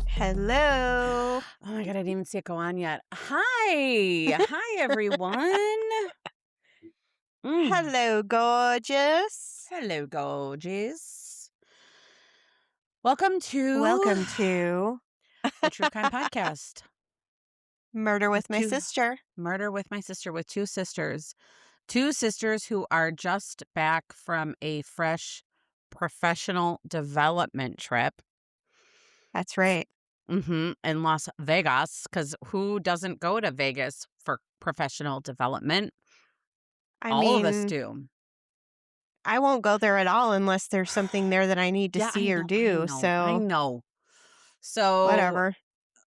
Hello. Oh my God, I didn't even see it go on yet. Hi. Hi, everyone. Mm. Hello, gorgeous. Hello, gorgeous. Welcome to Welcome to the True Crime Podcast Murder with with My Sister. Murder with My Sister, with two sisters. Two sisters who are just back from a fresh professional development trip. That's right. In Las Vegas, because who doesn't go to Vegas for professional development? I All of us mean, do. I won't go there at all unless there's something there that I need to Yeah, I see or know, I do. know, I So, know. So whatever.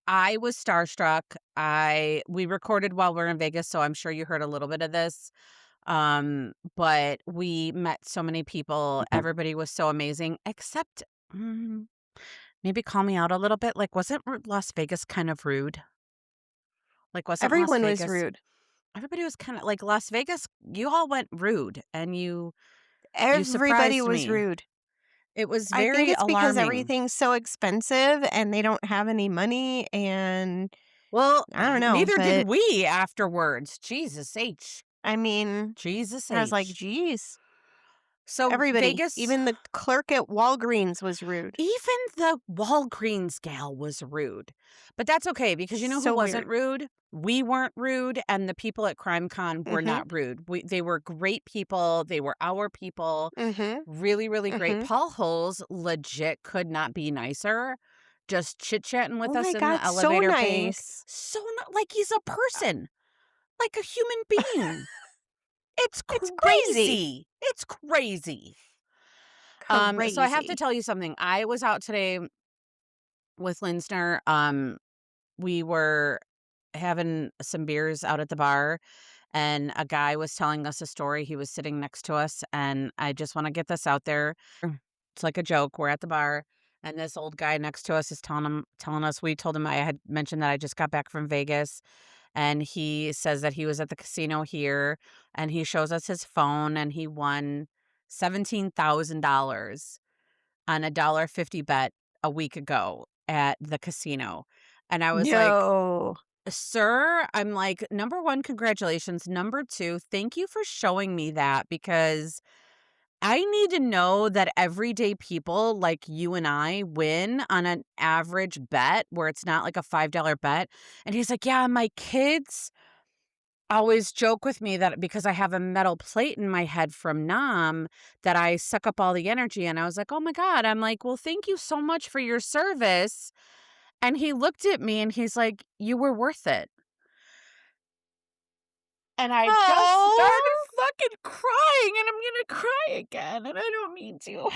I was starstruck. We recorded while we're in Vegas, so I'm sure you heard a little bit of this. But we met so many people. Everybody was so amazing, except maybe call me out a little bit. Like, wasn't Las Vegas kind of rude? Like, wasn't Las Everyone was Vegas? rude. Everybody was kind of like Las Vegas. You all went rude, and you Everybody surprised was me. rude. It was I think very it's because alarming. everything's so expensive and they don't have any money. And Well, I don't know. neither But did we afterwards. Jesus H. I mean, Jesus I was like, H. geez. So Everybody, Vegas, even the clerk at Walgreens was rude. even the Walgreens gal was rude. But that's okay because you know who So wasn't weird. rude? We weren't rude, and the people at CrimeCon were Mm-hmm. not rude. They were great people. They were our people. Mm-hmm. Really, really great. Mm-hmm. Paul Holes legit could not be nicer. Just chit-chatting Oh with us my in the God, so elevator bank. nice. Like he's a person, like a human being. It's It's crazy. crazy. It's crazy. So I have to Crazy. tell you something. I was out today with Linsner. We were having some beers out at the bar, and a guy was telling us a story. He was sitting next to us, and I just want to get this out there. It's like a joke. We're at the bar, and this old guy next to us is telling us. We told him I had mentioned that I just got back from Vegas, and he says that he was at the casino here, and he shows us his phone, and he won $17,000 on a $1.50 bet a week ago at the casino. And I was like, No. sir, I'm like, number one, congratulations. Number two, thank you for showing me that because I need to know that everyday people like you and I win on an average bet where it's not like a $5 bet. And he's like, yeah, my kids always joke with me that because I have a metal plate in my head from Nam that I suck up all the energy. And I was like, oh my God. I'm like, well, thank you so much for your service. And he looked at me and he's like, you were worth it. And I just Oh, started fucking crying and I'm going to cry again. And I don't mean to.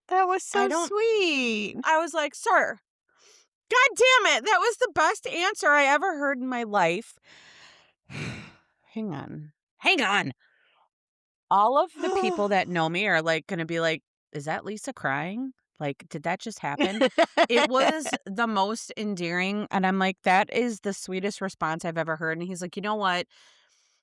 that was I so don't, sweet. I was like, sir, God damn it. That was the best answer I ever heard in my life. Hang on. Hang on. All of the people that know me are like going to be like, is that Lisa crying? Like, did that just happen? It was the most endearing. And I'm like, that is the sweetest response I've ever heard. And he's like, you know what?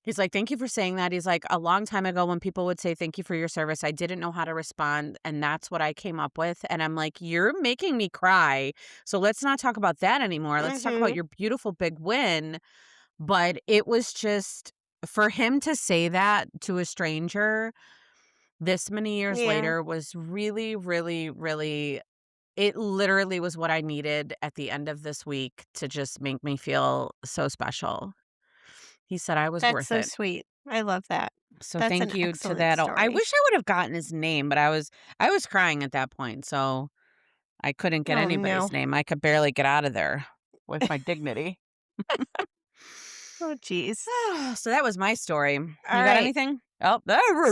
He's like, thank you for saying that. He's like, a long time ago when people would say, thank you for your service, I didn't know how to respond. And that's what I came up with. And I'm like, you're making me cry. So let's not talk about that anymore. Let's talk about Mm-hmm. your beautiful big win. But it was just for him to say that to a stranger this many years Yeah, later was really, really, really, it literally was what I needed at the end of this week to just make me feel so special. He said I was that's worth so it. sweet. I love that. So That's thank an you to excellent that. I story. wish I would have gotten his name, but I was crying at that point, so I couldn't get Oh, no. anybody's name. I could barely get out of there with my dignity. Oh, geez. So that was my story. All You got right. anything? Oh,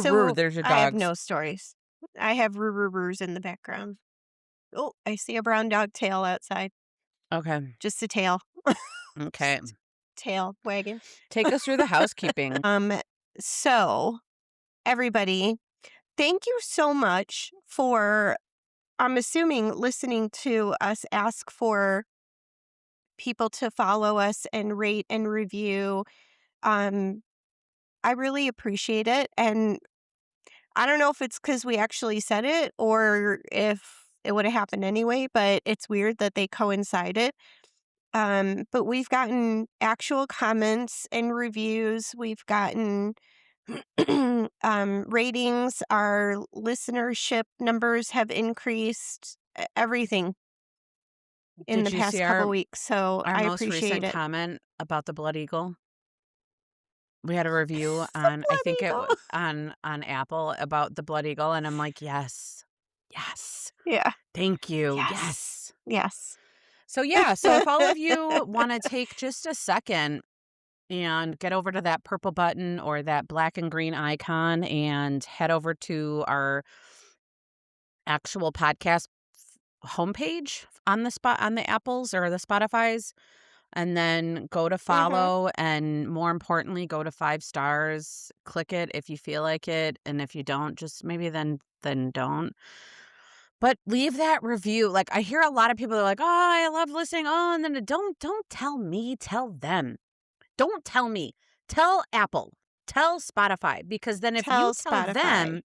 So there's your I have dogs. no stories. I have roo-roo-roos in the background. Oh, I see a brown dog tail outside. Okay. Just a tail. Okay. Just tail wagging. Take us through the housekeeping. So everybody, thank you so much for, I'm assuming, listening to us ask for people to follow us and rate and review. Um, I really appreciate it, and I don't know if it's because we actually said it or if it woulda happened anyway, but it's weird that they coincided. But we've gotten actual comments and reviews. We've gotten ratings. Our listenership numbers have increased. Everything in the Did you see past couple weeks. So our I most appreciate recent it. comment about the blood eagle? We had a review The on I blood think it eagle. was on Apple about the blood eagle, and I'm like, "Yes. Yes. Yeah. Thank you. Yes. Yes." Yes. So, yeah, so if all of you wanna take just a second and get over to that purple button or that black and green icon and head over to our actual podcast homepage on the spot on the Apples or the Spotifys, and then go to Mhm. follow, and more importantly, go to 5 stars, click it if you feel like it, and if you don't, just maybe then don't. But leave that review. Like, I hear a lot of people are like, "Oh, I love listening." Oh, and then don't tell me, tell them. Don't tell me. Tell Apple. Tell Spotify, because then if you Tell tell Spotify. them,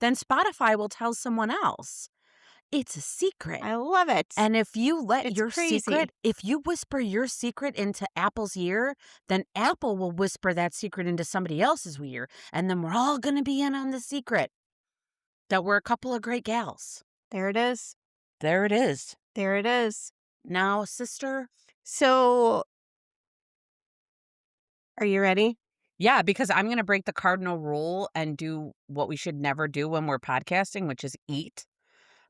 then Spotify will tell someone else. It's a secret. I love it. And if you let It's your crazy. secret if you whisper your secret into Apple's ear, then Apple will whisper that secret into somebody else's ear, and then we're all gonna be in on the secret that we're a couple of great gals. There it is. There it is. There it is. Now, sister. So, are you ready? Yeah, because I'm gonna break the cardinal rule and do what we should never do when we're podcasting, which is eat.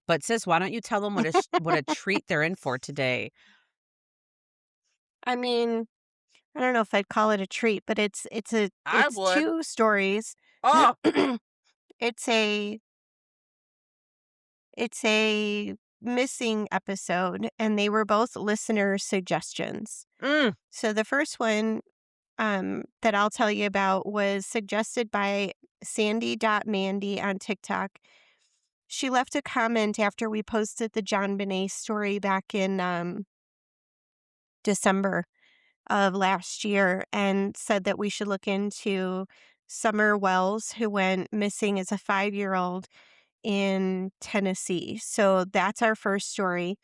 But sis, why don't you tell them what a treat they're in for today? I mean, I don't know if I'd call it a treat, but I it's would. 2 stories. Oh, It's a it's a missing episode, and they were both listener suggestions. mm, So the first one, that I'll tell you about was suggested by Sandy.Mandy on TikTok. She left a comment after we posted the John Benet story back in, December of last year and said that we should look into Summer Wells, who went missing as a 5-year-old in Tennessee. So that's our first story.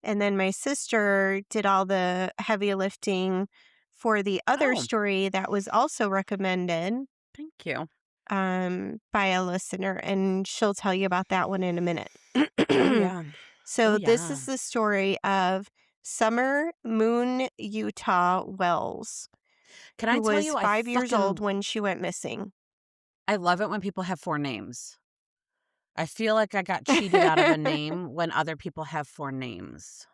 And then my sister did all the heavy lifting for the other oh, story that was also recommended thank you. by a listener, and she'll tell you about that one in a minute. Oh yeah. Oh So this yeah. is the story of Summer Moon Utah Wells, Can I who tell was you I 5 years old fucking when she went missing. I love it when people have 4 names. I feel like I got cheated out of a name when other people have 4 names.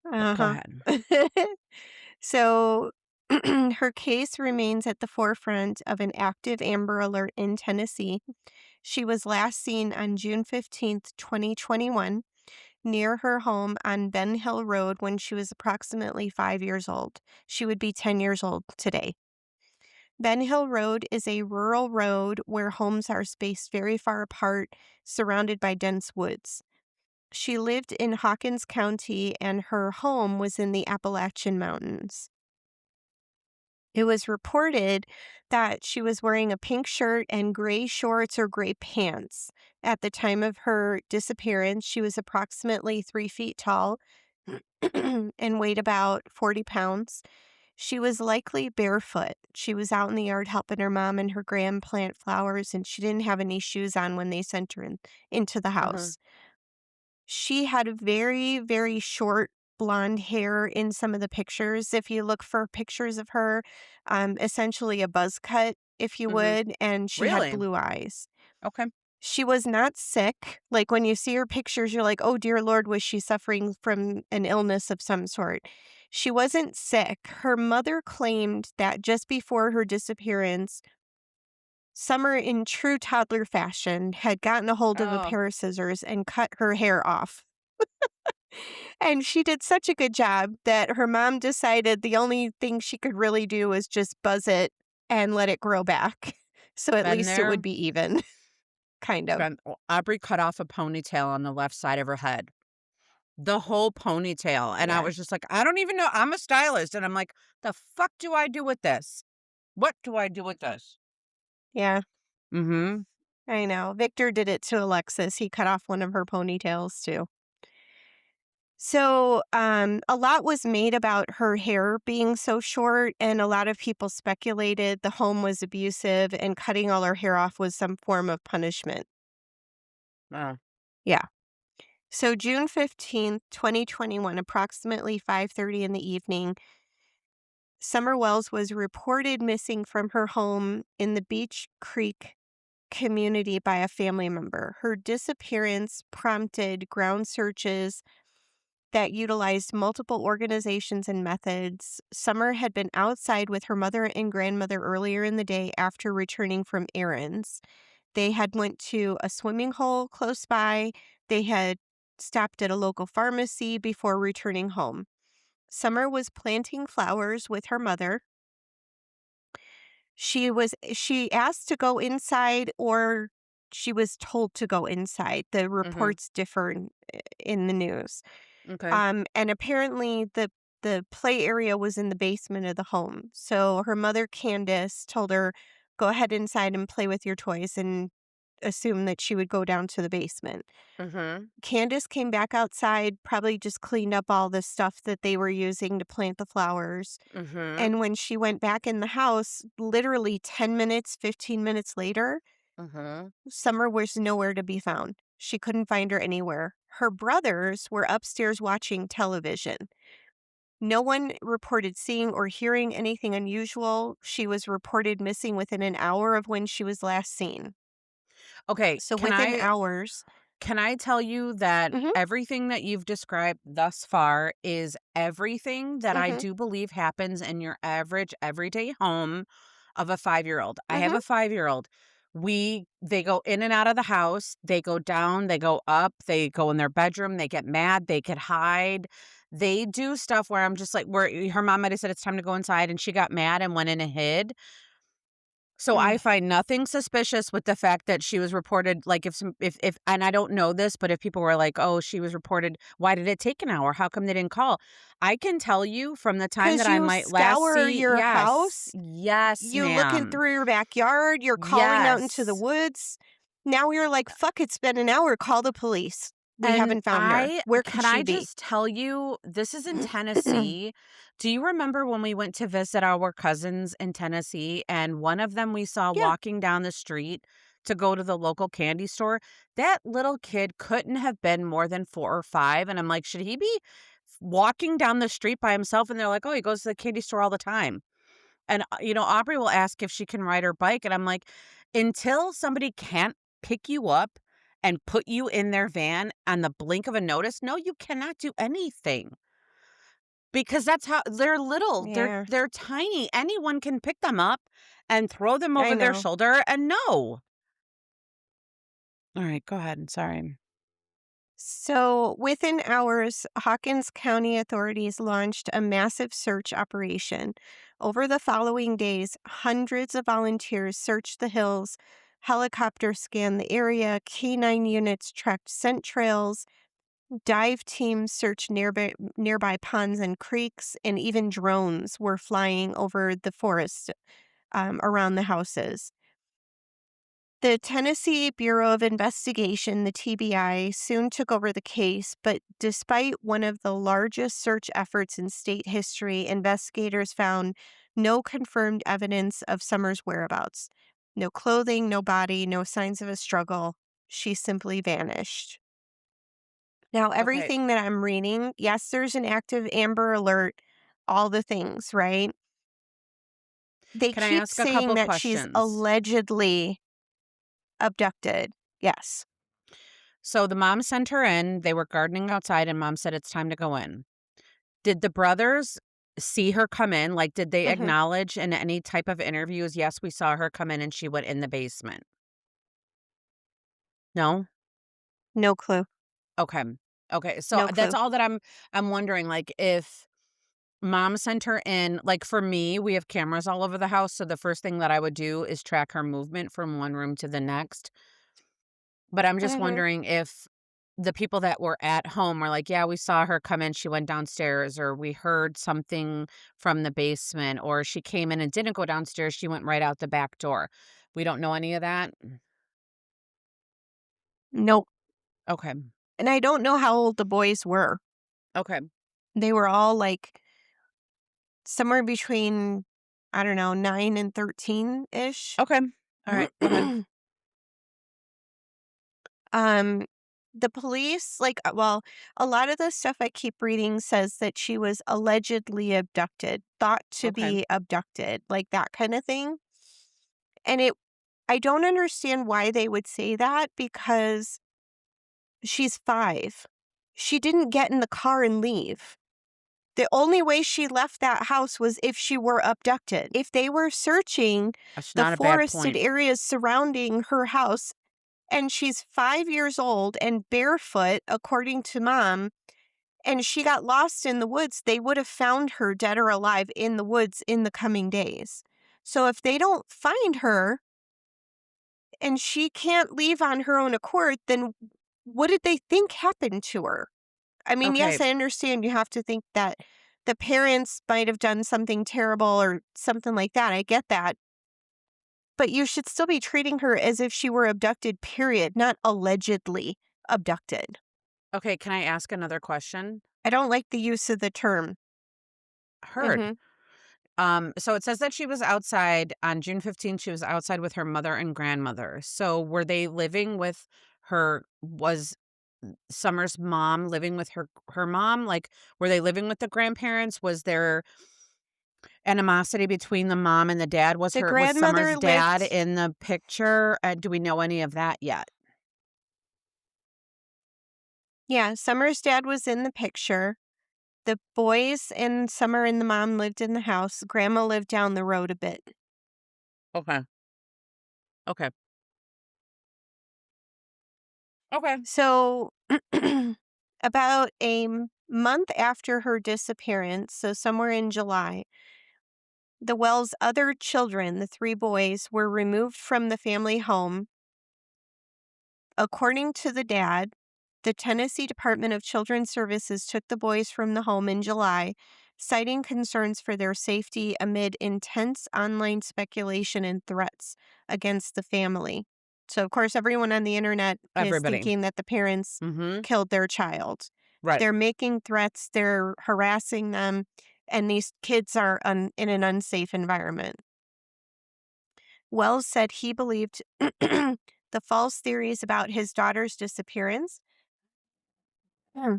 But go Uh-huh. ahead. So her case remains at the forefront of an active Amber Alert in Tennessee. She was last seen on June 15th, 2021, near her home on Ben Hill Road when she was approximately 5 years old. She would be 10 years old today. Ben Hill Road is a rural road where homes are spaced very far apart, surrounded by dense woods. She lived in Hawkins County and her home was in the Appalachian Mountains. It was reported that she was wearing a pink shirt and gray shorts or gray pants. At the time of her disappearance, she was approximately 3 feet tall and weighed about 40 pounds. She was likely barefoot. She was out in the yard helping her mom and her gram plant flowers, and she didn't have any shoes on when they sent her into the Uh-huh. house. She had very, very short blonde hair in some of the pictures. If you look for pictures of her, essentially a buzz cut, if you Mhm. would, and she had Really? blue eyes. Okay. She was not sick. Like when you see her pictures, you're like, oh, dear Lord, was she suffering from an illness of some sort? She wasn't sick. Her mother claimed that just before her disappearance, Summer, in true toddler fashion, had gotten a hold of a Oh, pair of scissors and cut her hair off. And she did such a good job that her mom decided the only thing she could really do was just buzz it and let it grow back. So at been least it would there. be even, kind of. Aubrey cut off a ponytail on the left side of her head. The whole ponytail, and I Yeah. was just like, "I don't even know." I'm a stylist, and I'm like, "The fuck do I do with this? What do I do with this?" Yeah. Mhm. I know. Victor did it to Alexis. He cut off one of her ponytails too. So, a lot was made about her hair being so short, and a lot of people speculated the home was abusive and cutting all her hair off was some form of punishment. Wow. Yeah. So, June 15th, 2021, approximately 5:30 in the evening, Summer Wells was reported missing from her home in the Beach Creek community by a family member. Her disappearance prompted ground searches that utilized multiple organizations and methods. Summer had been outside with her mother and grandmother earlier in the day after returning from errands. They had went to a swimming hole close by. They had stopped at a local pharmacy before returning home. Summer was planting flowers with her mother. She asked to go inside or she was told to go inside. The Mhm. reports differ in the news. Okay. And apparently the play area was in the basement of the home. So her mother Candace told her, "Go ahead inside and play with your toys," and assumed that she would go down to the basement. Mhm. Candace came back outside, probably just cleaned up all the stuff that they were using to plant the flowers. Mhm. And when she went back in the house, literally 10 minutes, 15 minutes later, Mhm. Summer was nowhere to be found. She couldn't find her anywhere. Her brothers were upstairs watching television. No one reported seeing or hearing anything unusual. She was reported missing within an hour of when she was last seen. Okay, So within hours. can I tell you that Mhm, everything that you've described thus far is everything that I mhm, do believe happens in your average everyday home of a 5-year-old. I have mhm. a 5-year-old. They go in and out of the house, they go down, they go up, they go in their bedroom, they get mad, they could hide. They do stuff where I'm just like where her mom might have said it's time to go inside and she got mad and went in and hid. So Mm. I find nothing suspicious with the fact that she was reported, like, if and I don't know this, but if people were like, "Oh, she was reported, why did it take an hour? How come they didn't call?" I can tell you from the time that 'Cause I you might last scour see your yes. house, Yes, you looking ma'am. through your backyard, you're calling out into the Yes. woods. Now you're like, "Fuck, it's been an hour, call the police. We And haven't found her. Where could can she I be?" just tell you, this is in Tennessee. Do you remember when we went to visit our cousins in Tennessee and one of them we saw Yeah, walking down the street to go to the local candy store? That little kid couldn't have been more than 4 or 5. And I'm like, should he be walking down the street by himself? And they're like, oh, he goes to the candy store all the time. And, Aubrey will ask if she can ride her bike, and I'm like, until somebody can't pick you up and put you in their van on the blink of a notice, no, you cannot do anything because that's how they're little, yeah, they're tiny. Anyone can pick them up and throw them I over their know. shoulder and no. All right, go ahead. Sorry. So, within hours, Hawkins County authorities launched a massive search operation. Over the following days, hundreds of volunteers searched the hills, helicopters scanned the area, canine units tracked scent trails, dive teams searched nearby ponds and creeks, and even drones were flying over the forest around the houses. The Tennessee Bureau of Investigation, the TBI, soon took over the case, but despite one of the largest search efforts in state history, investigators found no confirmed evidence of Summer's whereabouts. No clothing, no body, no signs of a struggle. She simply vanished. Now, Okay. everything that I'm reading, yes, there's an active Amber Alert, all the things, right? They Can I keep ask a saying couple that she's questions? allegedly abducted. Yes. So the mom sent her in. They were gardening outside, and mom said it's time to go in. Did the brothers see her come in? Like, did they Hmm. acknowledge in any type of interviews, "Yes, we saw her come in and she went in the basement"? No? No clue. Okay. Okay, so No that's clue. all that I'm wondering, like, if mom sent her in like, for me, we have cameras all over the house, so the first thing that I would do is track her movement from one room to the next, but I'm just Mhm. wondering if the people that were at home were like, "Yeah, we saw her come in, she went downstairs," or, "We heard something from the basement," or, "She came in and didn't go downstairs, she went right out the back door." We don't know any of that? Nope. Okay. And I don't know how old the boys were. Okay. They were all, like, somewhere between, I don't know, 9 and 13-ish. Okay. Alright, go ahead. Um, the police, like, well, a lot of the stuff I keep reading says that she was allegedly abducted, thought to Okay. be abducted, like that kind of thing. And I don't understand why they would say that because she's 5. She didn't get in the car and leave. The only way she left that house was if she were abducted. If they were searching That's the not a bad forested point. areas surrounding her house and she's 5 years old and barefoot, according to mom, and she got lost in the woods, they would have found her dead or alive in the woods in the coming days. So if they don't find her and she can't leave on her own accord, then what did they think happened to her? I mean, Okay. yes, I understand you have to think that the parents might have done something terrible or something like that. I get that. But you should still be treating her as if she were abducted, period, not allegedly abducted. Okay, can I ask another question? I don't like the use of the term. Heard. Mhm. So it says that she was outside on June 15th, she was outside with her mother and grandmother. So were they living with her was Summer's mom living with her mom? Like, were they living with the grandparents? Was there animosity between the mom and the dad? The Was Summer's grandmother dad lived in the picture? Do we know any of that yet? Yeah, Summer's dad was in the picture. The boys and Summer and the mom lived in the house. Grandma lived down the road a bit. Okay. Okay. Okay. So, about month after her disappearance, so somewhere in July, the Wells' other children, the 3 boys, were removed from the family home. According to the dad, the Tennessee Department of Children's Services took the boys from the home in July, citing concerns for their safety amid intense online speculation and threats against the family. So, of course, everyone on the internet is Everybody. thinking that the parents Mhm. killed their child. Right. They're making threats, they're harassing them, and these kids are in an unsafe environment. Wells said he believed the false theories about his daughter's disappearance, Hmm.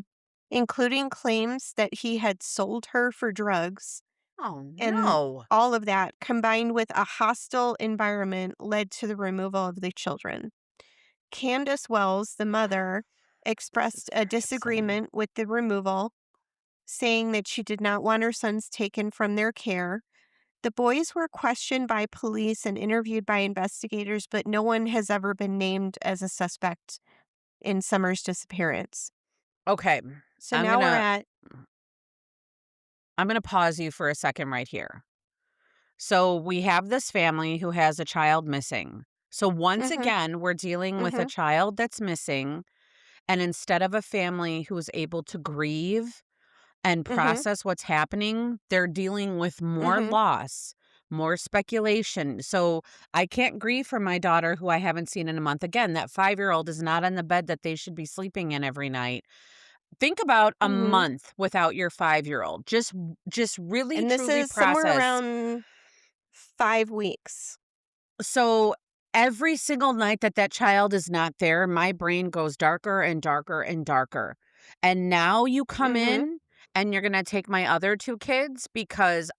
including claims that he had sold her for drugs, Oh, and no. all of that combined with a hostile environment led to the removal of the children. Candace Wells, the mother, This is expressed a very upsetting. disagreement with the removal, saying that she did not want her sons taken from their care. The boys were questioned by police and interviewed by investigators, but no one has ever been named as a suspect in Summer's disappearance. Okay. So I'm now we're gonna at I'm gonna pause you for a second right here. So we have this family who has a child missing. So once Mhm, again, we're dealing with a mhm, child that's missing, and instead of a family who's able to grieve and mhm, process what's happening, they're dealing with more mhm, loss, more speculation. So I can't grieve for my daughter who I haven't seen in a month. Again, that 5-year-old is not on the bed that they should be sleeping in every night. Think about a mhm. month without your 5-year-old. Just really And this truly is somewhere process. around 5 weeks. So every single night that that child is not there, my brain goes darker and darker and darker. And now you come Mhm, in and you're going to take my other 2 kids because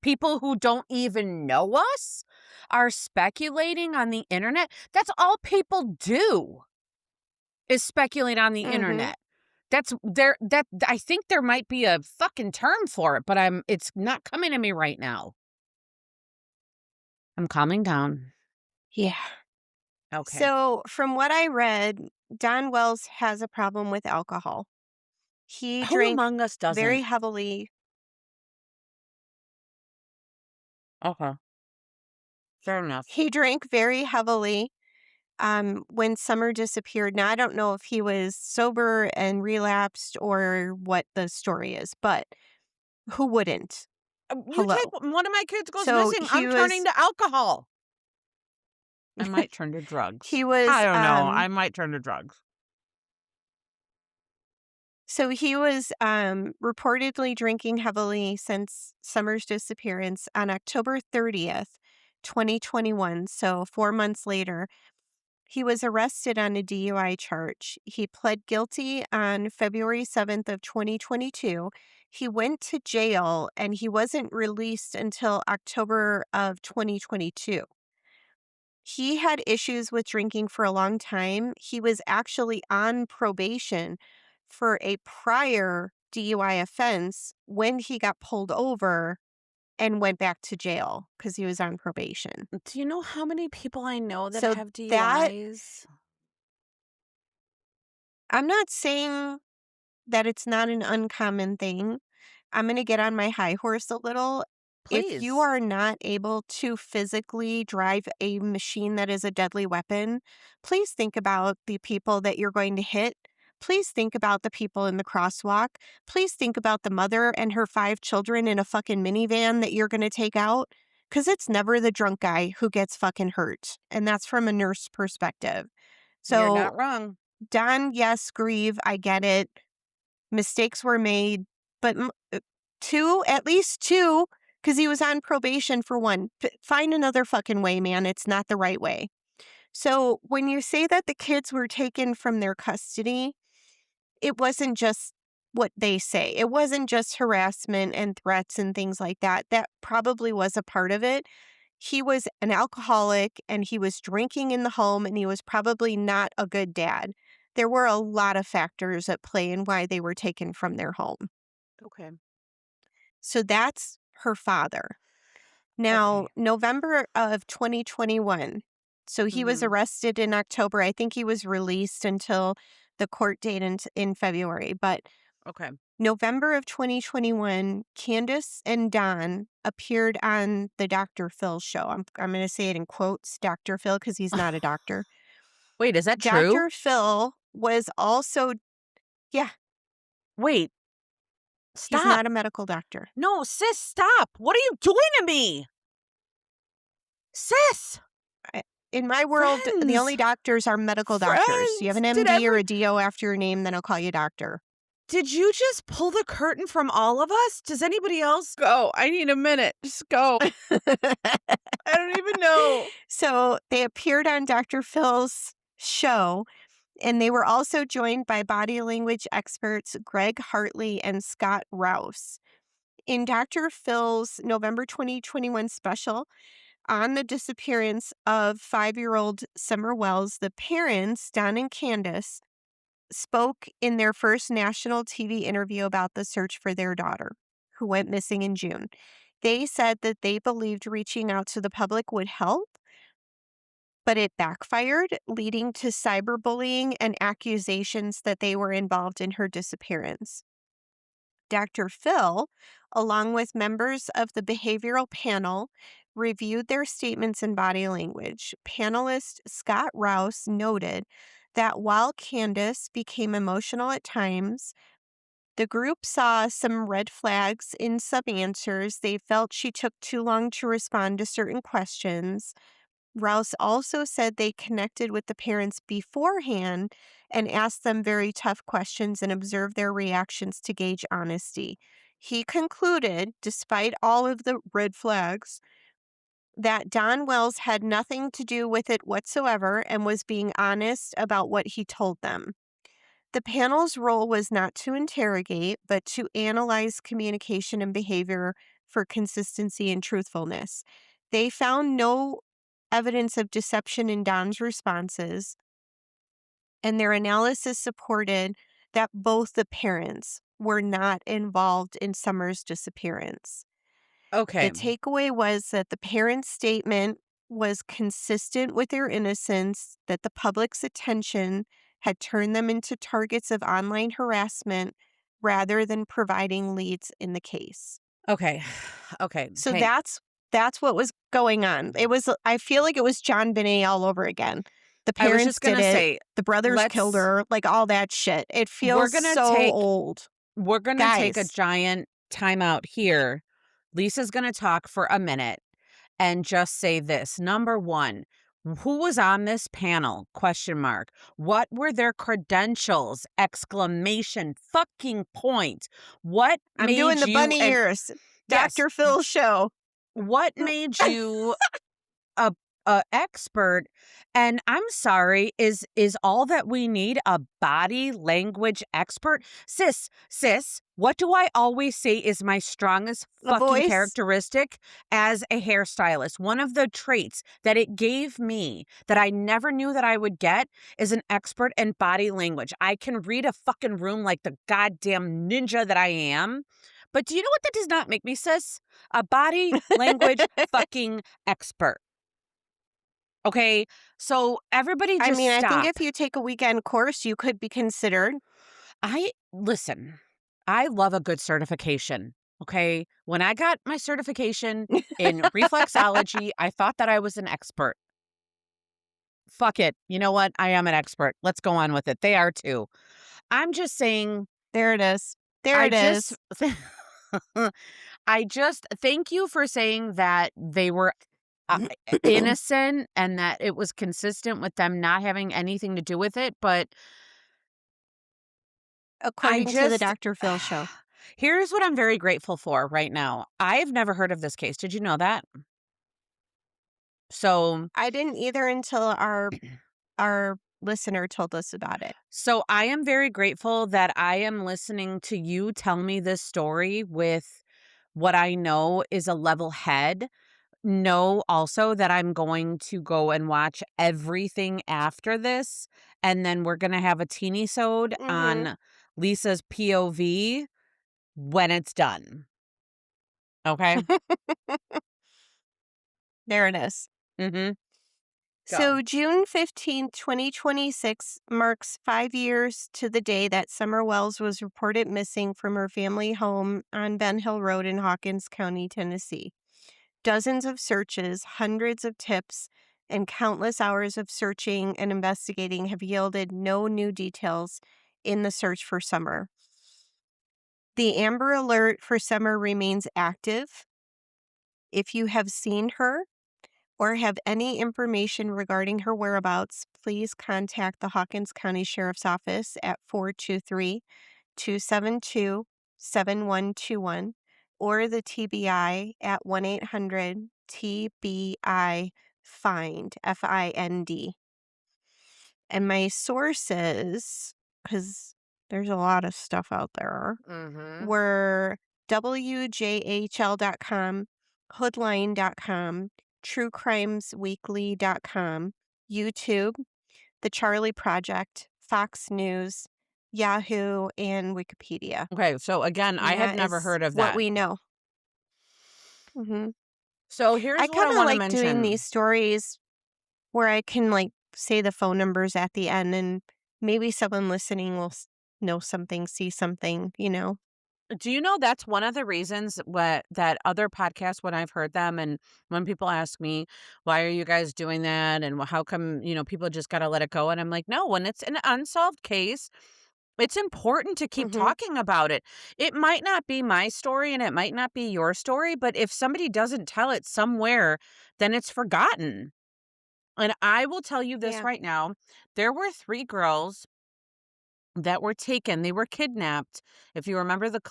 people who don't even know us are speculating on the internet. That's all people do is speculate on the mhm. internet. That's there that I think there might be a fucking term for it, but it's not coming to me right now. I'm calming down. Yeah. Okay. So, from what I read, Don Wells has a problem with alcohol. He Who drank among us very doesn't? heavily. Okay. Fair enough. He drank very heavily when Summer disappeared. Now, I don't know if he was sober and relapsed or what the story is, but who wouldn't? You take Hello. one of my kids goes So missing, he I'm turning was to alcohol. I might turn to drugs. he I was don't know. I might turn to drugs. he was reportedly drinking heavily since Summer's disappearance on October 30th, 2021. So 4 months later, he was arrested on a DUI charge. He pled guilty on February 7th of 2022. He went to jail and he wasn't released until October of 2022. He had issues with drinking for a long time. He was actually on probation for a prior DUI offense when he got pulled over and went back to jail because he was on probation. Do you know how many people I know that So have that DUIs? I'm not saying that it's not an uncommon thing. I'm going to get on my high horse a little. If you Please. are not able to physically drive a machine that is a deadly weapon, please think about the people that you're going to hit. Please think about the people in the crosswalk. Please think about the mother and her 5 children in a fucking minivan that you're going to take out. Because it's never the drunk guy who gets fucking hurt. And that's from a nurse perspective. You're So, not wrong. Don, yes, grieve. I get it. Mistakes were made, but two, at least two, because he was on probation for one. Find another fucking way, man. It's not the right way. So when you say that the kids were taken from their custody, it wasn't just what they say. It wasn't just harassment and threats and things like that. That probably was a part of it. He was an alcoholic and he was drinking in the home and he was probably not a good dad. There were a lot of factors at play in why they were taken from their home. Okay. So that's her father. Now, Okay. November of 2021. So he was Mhm. arrested in October. I think he was released until the court date in February. But Okay. November of 2021, Candace and Don appeared on the Dr. Phil show. I'm going to say it in quotes, Dr. Phil, because he's not a doctor. Wait, is that true? Dr. Phil was also, yeah, Wait, he's stop. not a medical doctor. No, sis, stop. What are you doing to me? Sis, I- In my world, the friends, only doctors are medical doctors. You have friends. an MD or a DO after your name, then I'll call you doctor. Did you just pull the curtain from all of us? Does anybody else go? I need a minute. Just go. I don't even know. So they appeared on Dr. Phil's show, and they were also joined by body language experts Greg Hartley and Scott Rouse. In Dr. Phil's November 2021 special on the disappearance of 5-year-old Summer Wells, the parents, Don and Candace, spoke in their first national TV interview about the search for their daughter, who went missing in June. They said that they believed reaching out to the public would help, but it backfired, leading to cyberbullying and accusations that they were involved in her disappearance. Dr. Phil, along with members of the behavioral panel, reviewed their statements and body language. Panelist Scott Rouse noted that while Candace became emotional at times, the group saw some red flags in some answers. They felt she took too long to respond to certain questions. Rouse also said they connected with the parents beforehand and asked them very tough questions and observed their reactions to gauge honesty. He concluded, despite all of the red flags, that Don Wells had nothing to do with it whatsoever and was being honest about what he told them. The panel's role was not to interrogate, but to analyze communication and behavior for consistency and truthfulness. They found no evidence of deception in Don's responses, and their analysis supported that both the parents were not involved in Summer's disappearance. Okay. The takeaway was that the parents' statement was consistent with their innocence, that the public's attention had turned them into targets of online harassment rather than providing leads in the case. Okay. Okay. So that's what was going on. It was I feel like it was John Binet all over again. The I was just parents did gonna it. say, The brothers killed let's her, like, all that shit. It we're feels gonna so take old. we're gonna take a Guys, giant timeout here. Lisa's gonna talk for a minute and just say this. Number 1, who was on this panel? Question mark. What were their credentials? Exclamation fucking point. What I'm doing made the you bunny and ears. yes, Dr. Phil show. what made you a expert? And I'm sorry, is all that we need a body language expert? Sis, what do I always say is my strongest A fucking voice. characteristic as a hairstylist? One of the traits that it gave me that I never knew that I would get is an expert in body language. I can read a fucking room like the goddamn ninja that I am. But do you know what that does not make me, sis? A body language fucking expert. Okay, so everybody I just mean, I think stop. if you take a weekend course, you could be considered. I listen, I love a good certification. Okay. When I got my certification in reflexology, I thought that I was an expert. Fuck it. You know what? I am an expert. Let's go on with it. They are too. I'm just saying, There it is. There I it just, is. I just thank you for saying that they were uh, innocent and that it was consistent with them not having anything to do with it. But I According to the just Dr. Phil show. here's what I'm very grateful for right now. I've never heard of this case. Did you know that? So I didn't either until our listener told us about it. so I am very grateful that I am listening to you tell me this story with what I know is a level head. Know also that I'm going to go and watch everything after this, and then we're gonna have a teeny sode Mhm. on Lisa's POV when it's done. Okay? There it is. Mm-hmm. Go. So, June 15th, 2026 marks 5 years to the day that Summer Wells was reported missing from her family home on Ben Hill Road in Hawkins County, Tennessee. Dozens of searches, hundreds of tips, and countless hours of searching and investigating have yielded no new details in the search for Summer. The Amber Alert for Summer remains active. If you have seen her, or have any information regarding her whereabouts, please contact the Hawkins County Sheriff's Office at 423-272-7121 or the TBI at 1-800 TBI FIND, FIND. And my sources, because there's a lot of stuff out there, Mm-hmm. were WJHL.com, Hoodline.com, TrueCrimesWeekly.com, YouTube, The Charlie Project, Fox News, Yahoo, and Wikipedia. Okay, so again, And I had that never is heard of what that. we know. hmm So I here's what kind I of want to like doing these mention. stories where I can like say the phone numbers at the end and maybe someone listening will know something, see something, you know? Do you know that's one of the reasons what that other podcasts when I've heard them and when people ask me, why are you guys doing that? And how come, people just got to let it go? And I'm like, no, when it's an unsolved case, it's important to keep hmm talking about it. It might not be my story and it might not be your story, but if somebody doesn't tell it somewhere, then it's forgotten. And I will tell you this Yeah. right now. There were 3 girls that were taken. They were kidnapped. If you remember the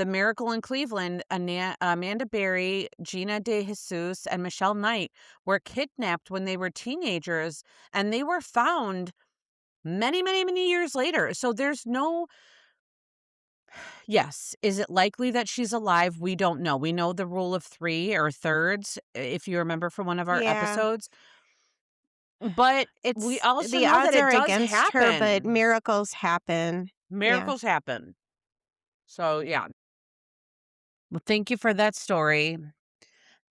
miracle in Cleveland, Amanda Berry, Gina De Jesus, and Michelle Knight were kidnapped when they were teenagers, and they were found many, many, many years later. So there's no, yes. Is it likely that she's alive? We don't know. We know the rule of 3 or thirds, if you remember from one of our Yeah. episodes. But we It's also the know that odds it are does against her, but happen. miracles happen. Yeah. Miracles happen. So, yeah. Well, thank you for that story.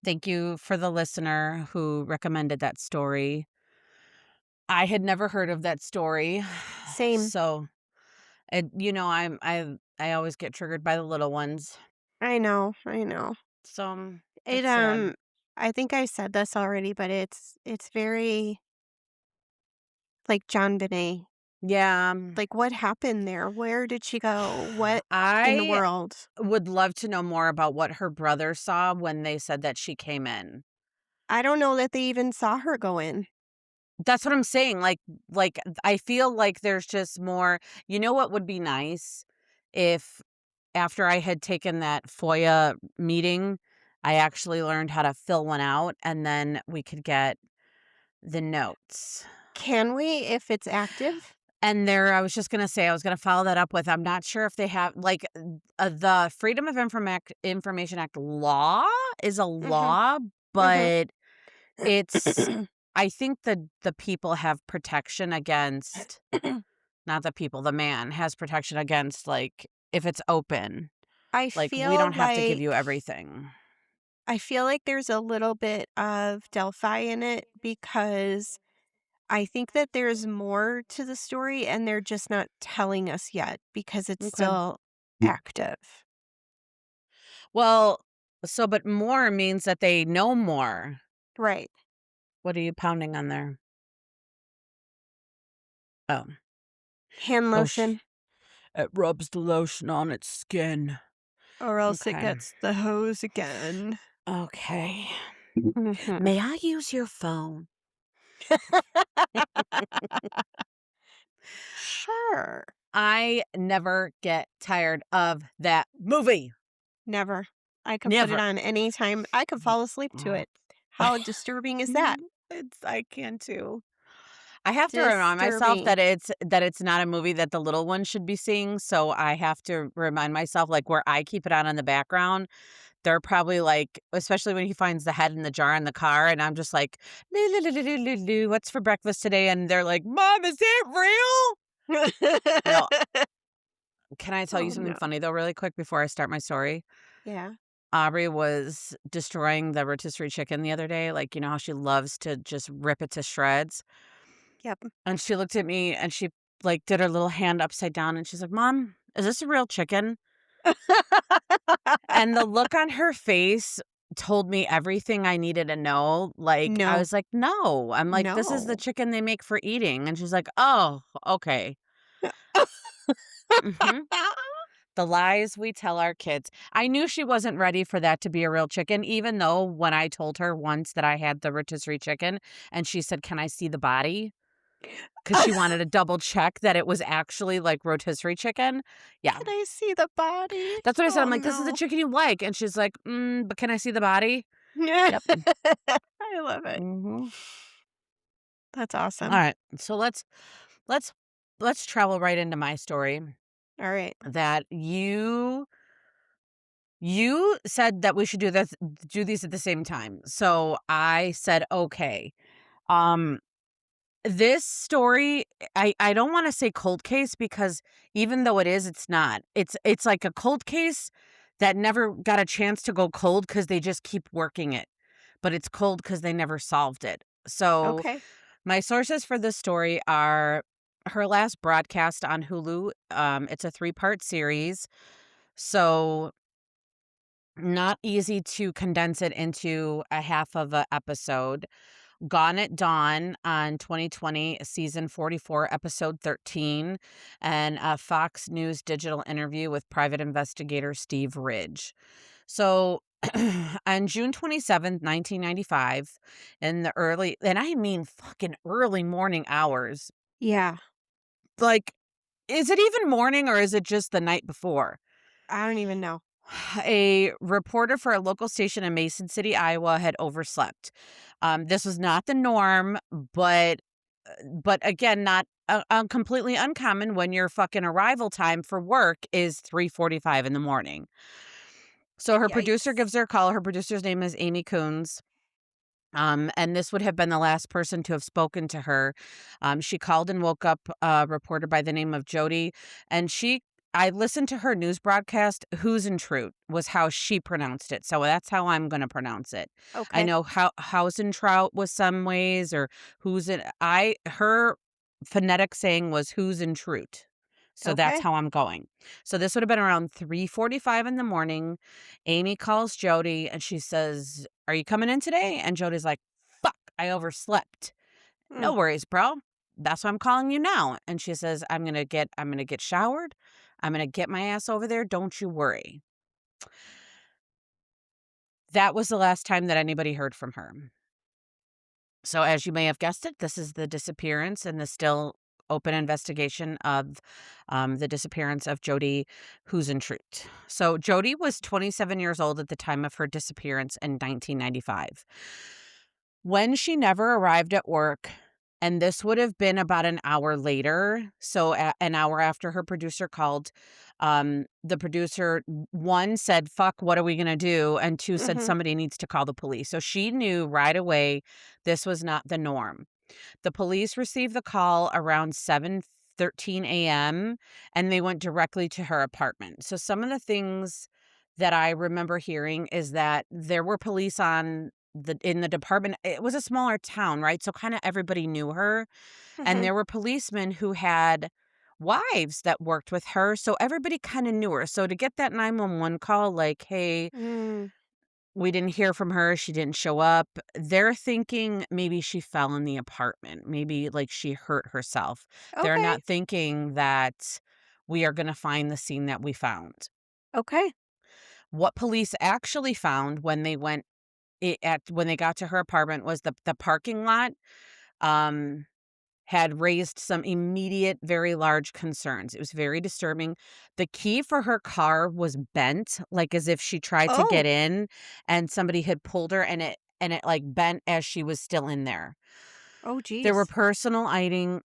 Thank you for the listener who recommended that story. I had never heard of that story. Same. So, I always get triggered by the little ones. I know. I know. So, It it's sad. I think I said this already, but it's very Like John Benet. Yeah. Like, what happened there? Where did she go? What in the I world? would love to know more about what her brother saw when they said that she came in. I don't know that they even saw her go in. That's what I'm saying, like, I feel like there's just more. You know what would be nice? If after I had taken that FOIA meeting, I actually learned how to fill one out, and then we could get the notes. Can we if it's active? And there I was just gonna say, I was gonna follow that up with, I'm not sure if they have, like, the Freedom of Information Act law is a Mhm, law, mhm. but it's I think the people have protection against, not the people, the man has protection against, like, if it's open, I like, we feel don't have to give like you everything. I feel like there's a little bit of Delphi in it because I think that there's more to the story and they're just not telling us yet because it's Okay. still active. Well, so but more means that they know more. Right. What are you pounding on there? Oh. Hand Oh, lotion, it rubs the lotion on its skin. or else it Okay. gets the hose again. Okay. Mhm. May I use your phone? Sure. I never get tired of that movie. Never. I could put it Never. on anytime. I could fall asleep to Oh. it. How disturbing is that? It's I can too. I have to remind myself Disturbing. that it's not a movie that the little ones should be seeing, so I have to remind myself, like, where I keep it on in the background, they're probably like, especially when he finds the head in the jar in the car, and I'm just like, "Loo, loo, loo, loo, loo, loo, loo, what's for breakfast today?" And they're like, "Mom, is it real?" You know, can I tell you Oh, something no. funny though really quick before I start my story? Yeah. Aubrey was destroying the rotisserie chicken the other day, like, you know how she loves to just rip it to shreds? Yep. And she looked at me and she, like, did her little hand upside down and she's like, "Mom, is this a real chicken?" And the look on her face told me everything I needed to know. Like, I No. was like, "No." I'm like, "This is the No. chicken they make for eating." And she's like, "Oh, okay." Mhm. The lies we tell our kids. I knew she wasn't ready for that to be a real chicken, even though when I told her once that I had the rotisserie chicken and she said, "Can I see the body?" 'Cause she wanted to double check that it was actually, like, rotisserie chicken. Yeah. Can I see the body? That's what I said. I'm Oh, like, "This is the no. chicken you like." And she's like, but can I see the body?" Yep. I love it. Mhm. That's awesome. Alright. So let's let's travel right into my story Alright. that you said that we should do these at the same time. So I said, "Okay." Um This story, I don't wanna say cold case because even though it is, it's not. It's like a cold case that never got a chance to go cold because they just keep working it, but it's cold because they never solved it. So, Okay. my sources for this story are her last broadcast on Hulu. It's a three-part series, so not easy to condense it into a half of a episode. Gone at Dawn on 2020, season 44, episode 13, and a Fox News digital interview with private investigator Steve Ridge. So on June 27th, 1995, in the early, and I mean fucking early morning hours, Yeah. like, is it even morning or is it just the night before? I don't even know. A reporter for a local station in Mason City, Iowa, had overslept. This was not the norm, but again, not completely uncommon when your fucking arrival time for work is 3:45 in the morning. So her producer Yikes. gives her a call. Her producer's name is Amy Coons. And this would have been the last person to have spoken to her. She called and woke up a reporter by the name of Jodi, and I listened to her news broadcast. Huisentruit was how she pronounced it, so that's how I'm going to pronounce it. I Okay. know how Hausentrout was some ways, or who's it. Her phonetic saying was Huisentruit. So that's Okay. how I'm going. So this would have been around 3:45 in the morning. Amy calls Jodi and she says, "Are you coming in today?" And Jody's like, "Fuck, I overslept." "No Mm. worries, bro." That's why I'm calling you now. And she says, I'm going to get showered. I'm going to get my ass over there. Don't you worry. That was the last time that anybody heard from her. So as you may have guessed it, this is the disappearance and the still open investigation of the disappearance of Jodi Huisentruit. So Jodi was 27 years old at the time of her disappearance in 1995. When she never arrived at work, and this would have been about an hour later, so an hour after her producer called, the producer, one, said, "Fuck, what are we gonna do?" And two, said, Mhm. "Somebody needs to call the police." So she knew right away this was not the norm. The police received the call around 7:13 a.m., and they went directly to her apartment. So some of the things that I remember hearing is that there were police in the department. It was a smaller town, right? So kinda everybody knew her, and Mhm. there were policemen who had wives that worked with her, so everybody kinda knew her. So to get that 911 call like, "Hey, Mm. we didn't hear from her. She didn't show up." They're thinking maybe she fell in the apartment. Maybe like she hurt herself. They're Okay. not thinking that we are going to find the scene that we found. Okay. What police actually found when they when they got to her apartment was the parking lot um had raised some immediate, very large concerns. It was very disturbing. The key for her car was bent, like, as if she tried to get Oh. in and somebody had pulled her, and it, like, bent as she was still in there. Oh, There were geez. personal items,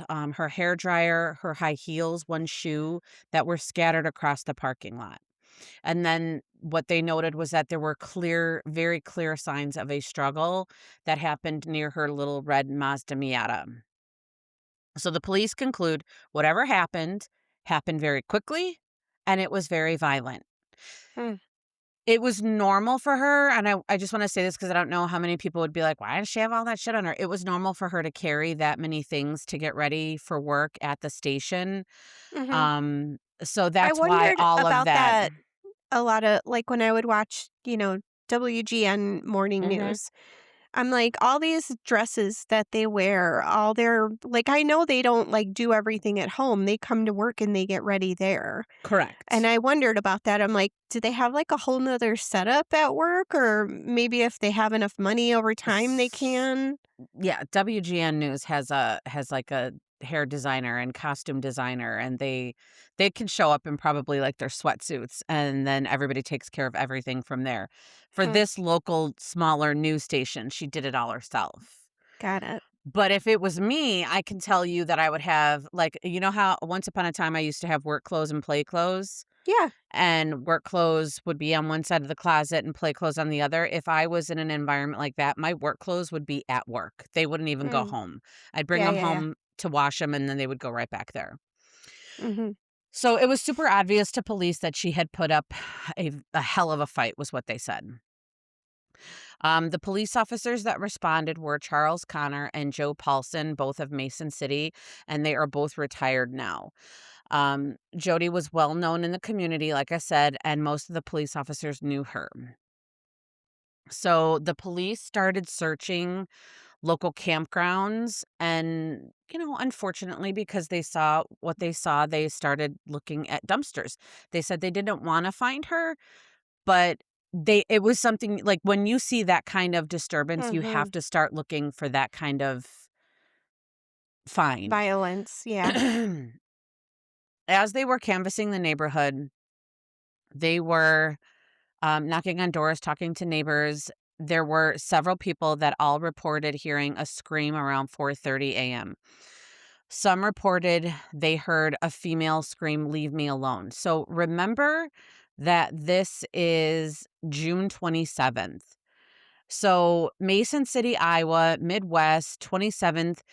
her hair dryer, her high heels, one shoe that were scattered across the parking lot. And then what they noted was that there were very clear signs of a struggle that happened near her little red Mazda Miata. So the police conclude whatever happened very quickly, and it was very violent. Hmm. It was normal for her, and I just want to say this because I don't know how many people would be like, why does she have all that shit on her? It was normal for her to carry that many things to get ready for work at the station. Mhm. So I that's why wondered all of about that. that a lot of like, when I would watch, WGN morning Mhm. news. I'm like, all these dresses that they wear, all their like, I know they don't, like, do everything at home. They come to work and they get ready there. And Correct. I wondered about that. I'm like, do they have, like, a whole 'nother setup at work? Or maybe if they have enough money over time, they can? Yeah, WGN News has like a hair designer and costume designer, and they can show up in probably like their sweatsuits, and then everybody takes care of everything from there. For Hmm, this local smaller news station, she did it all herself. got it. But if it was me, I can tell you that I would have, like, you know how once upon a time I used to have work clothes and play clothes? Yeah. And work clothes would be on one side of the closet and play clothes on the other. If I was in an environment like that, my work clothes would be at work. They wouldn't even go Mm. home. I'd bring Yeah, them yeah, yeah. home to wash them, and then they would go right back there. Mhm. So it was super obvious to police that she had put up a hell of a fight, was what they said. The police officers that responded were Charles Connor and Joe Paulson, both of Mason City, and they are both retired now. Jody was well known in the community, like I said, and most of the police officers knew her. So the police started searching local campgrounds, and, unfortunately, because they saw what they saw, they started looking at dumpsters. They said they didn't want to find her, but it was something like when you see that kind of disturbance, you have Mhm. to start looking for that kind of find. Violence, yeah. As they were canvassing the neighborhood, they were knocking on doors, talking to neighbors. There were several people that all reported hearing a scream around 4:30 a.m. Some reported they heard a female scream, "Leave me alone." So remember that this is June 27th. So Mason City, Iowa, Midwest, 27th.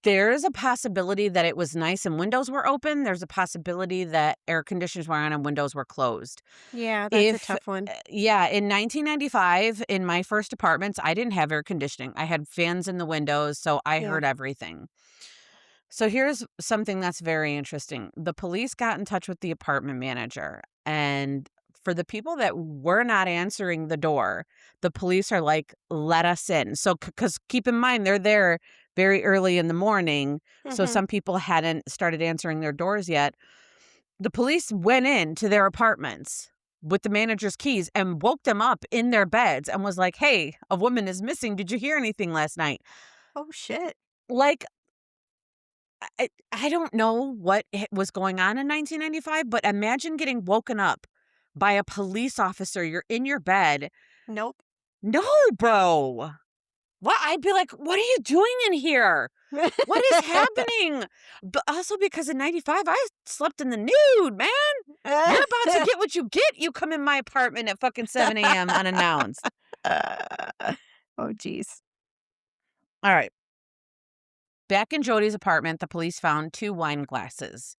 There's a possibility that it was nice and windows were open. There's a possibility that air conditioners were on and windows were closed. Yeah, that's a If tough one. Yeah, in 1995, in my first apartments, I didn't have air conditioning. I had fans in the windows, so I Yeah. heard everything. So here's something that's very interesting. The police got in touch with the apartment manager, and for the people that were not answering the door, the police are like, "Let us in." So cuz keep in mind they're there very early in the morning, so Mhm. some people hadn't started answering their doors yet. The police went in to their apartments with the manager's keys and woke them up in their beds and was like, "Hey, a woman is missing. Did you hear anything last night?" Oh, shit. Like, I don't know what was going on in 1995, but imagine getting woken up by a police officer. You're in your bed. Nope. No, bro. What? I'd be like, "What are you doing in here? What is happening?" But also because in 95, I slept in the nude, man. You're about to get what you get. You come in my apartment at fucking 7 a.m. unannounced. Oh, jeez. All right. Back in Jody's apartment, the police found 2 wine glasses.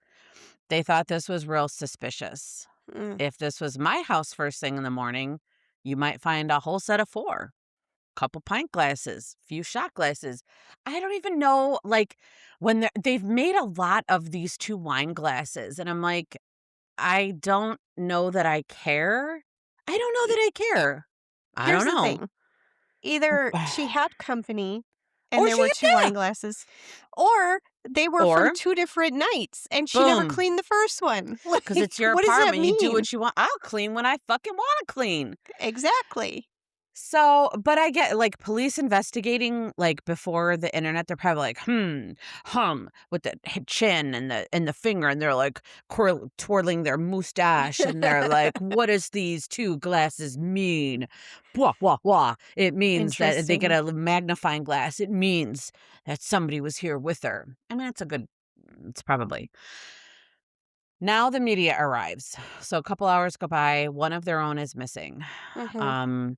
They thought this was real suspicious. Mm, If this was my house first thing in the morning, you might find a whole set of 4, couple pint glasses, few shot glasses. I don't even know, like, when they've made a lot of these 2 wine glasses, and I'm like, I don't know that I care. I don't know e that I care. I Here's don't the know. thing. Either she had company and Or there she were 2 yeah, wine glasses, or they were from or 2 different nights and she never boom, cleaned the first one. 'cause Like, it's your what does that apartment, you do mean? what you want. I'll clean when I fucking wanna clean. Exactly. So, but I get, like, police investigating, like, before the internet, they're probably like, with the chin and the finger, and they're, like, twirling their mustache, and they're like, "What does these 2 glasses mean? Blah, blah, blah. It means that" they get Interesting. a magnifying glass. "It means that somebody was here with her." I mean, it's probably. Now the media arrives. So a couple hours go by, one of their own is missing. Mhm. Um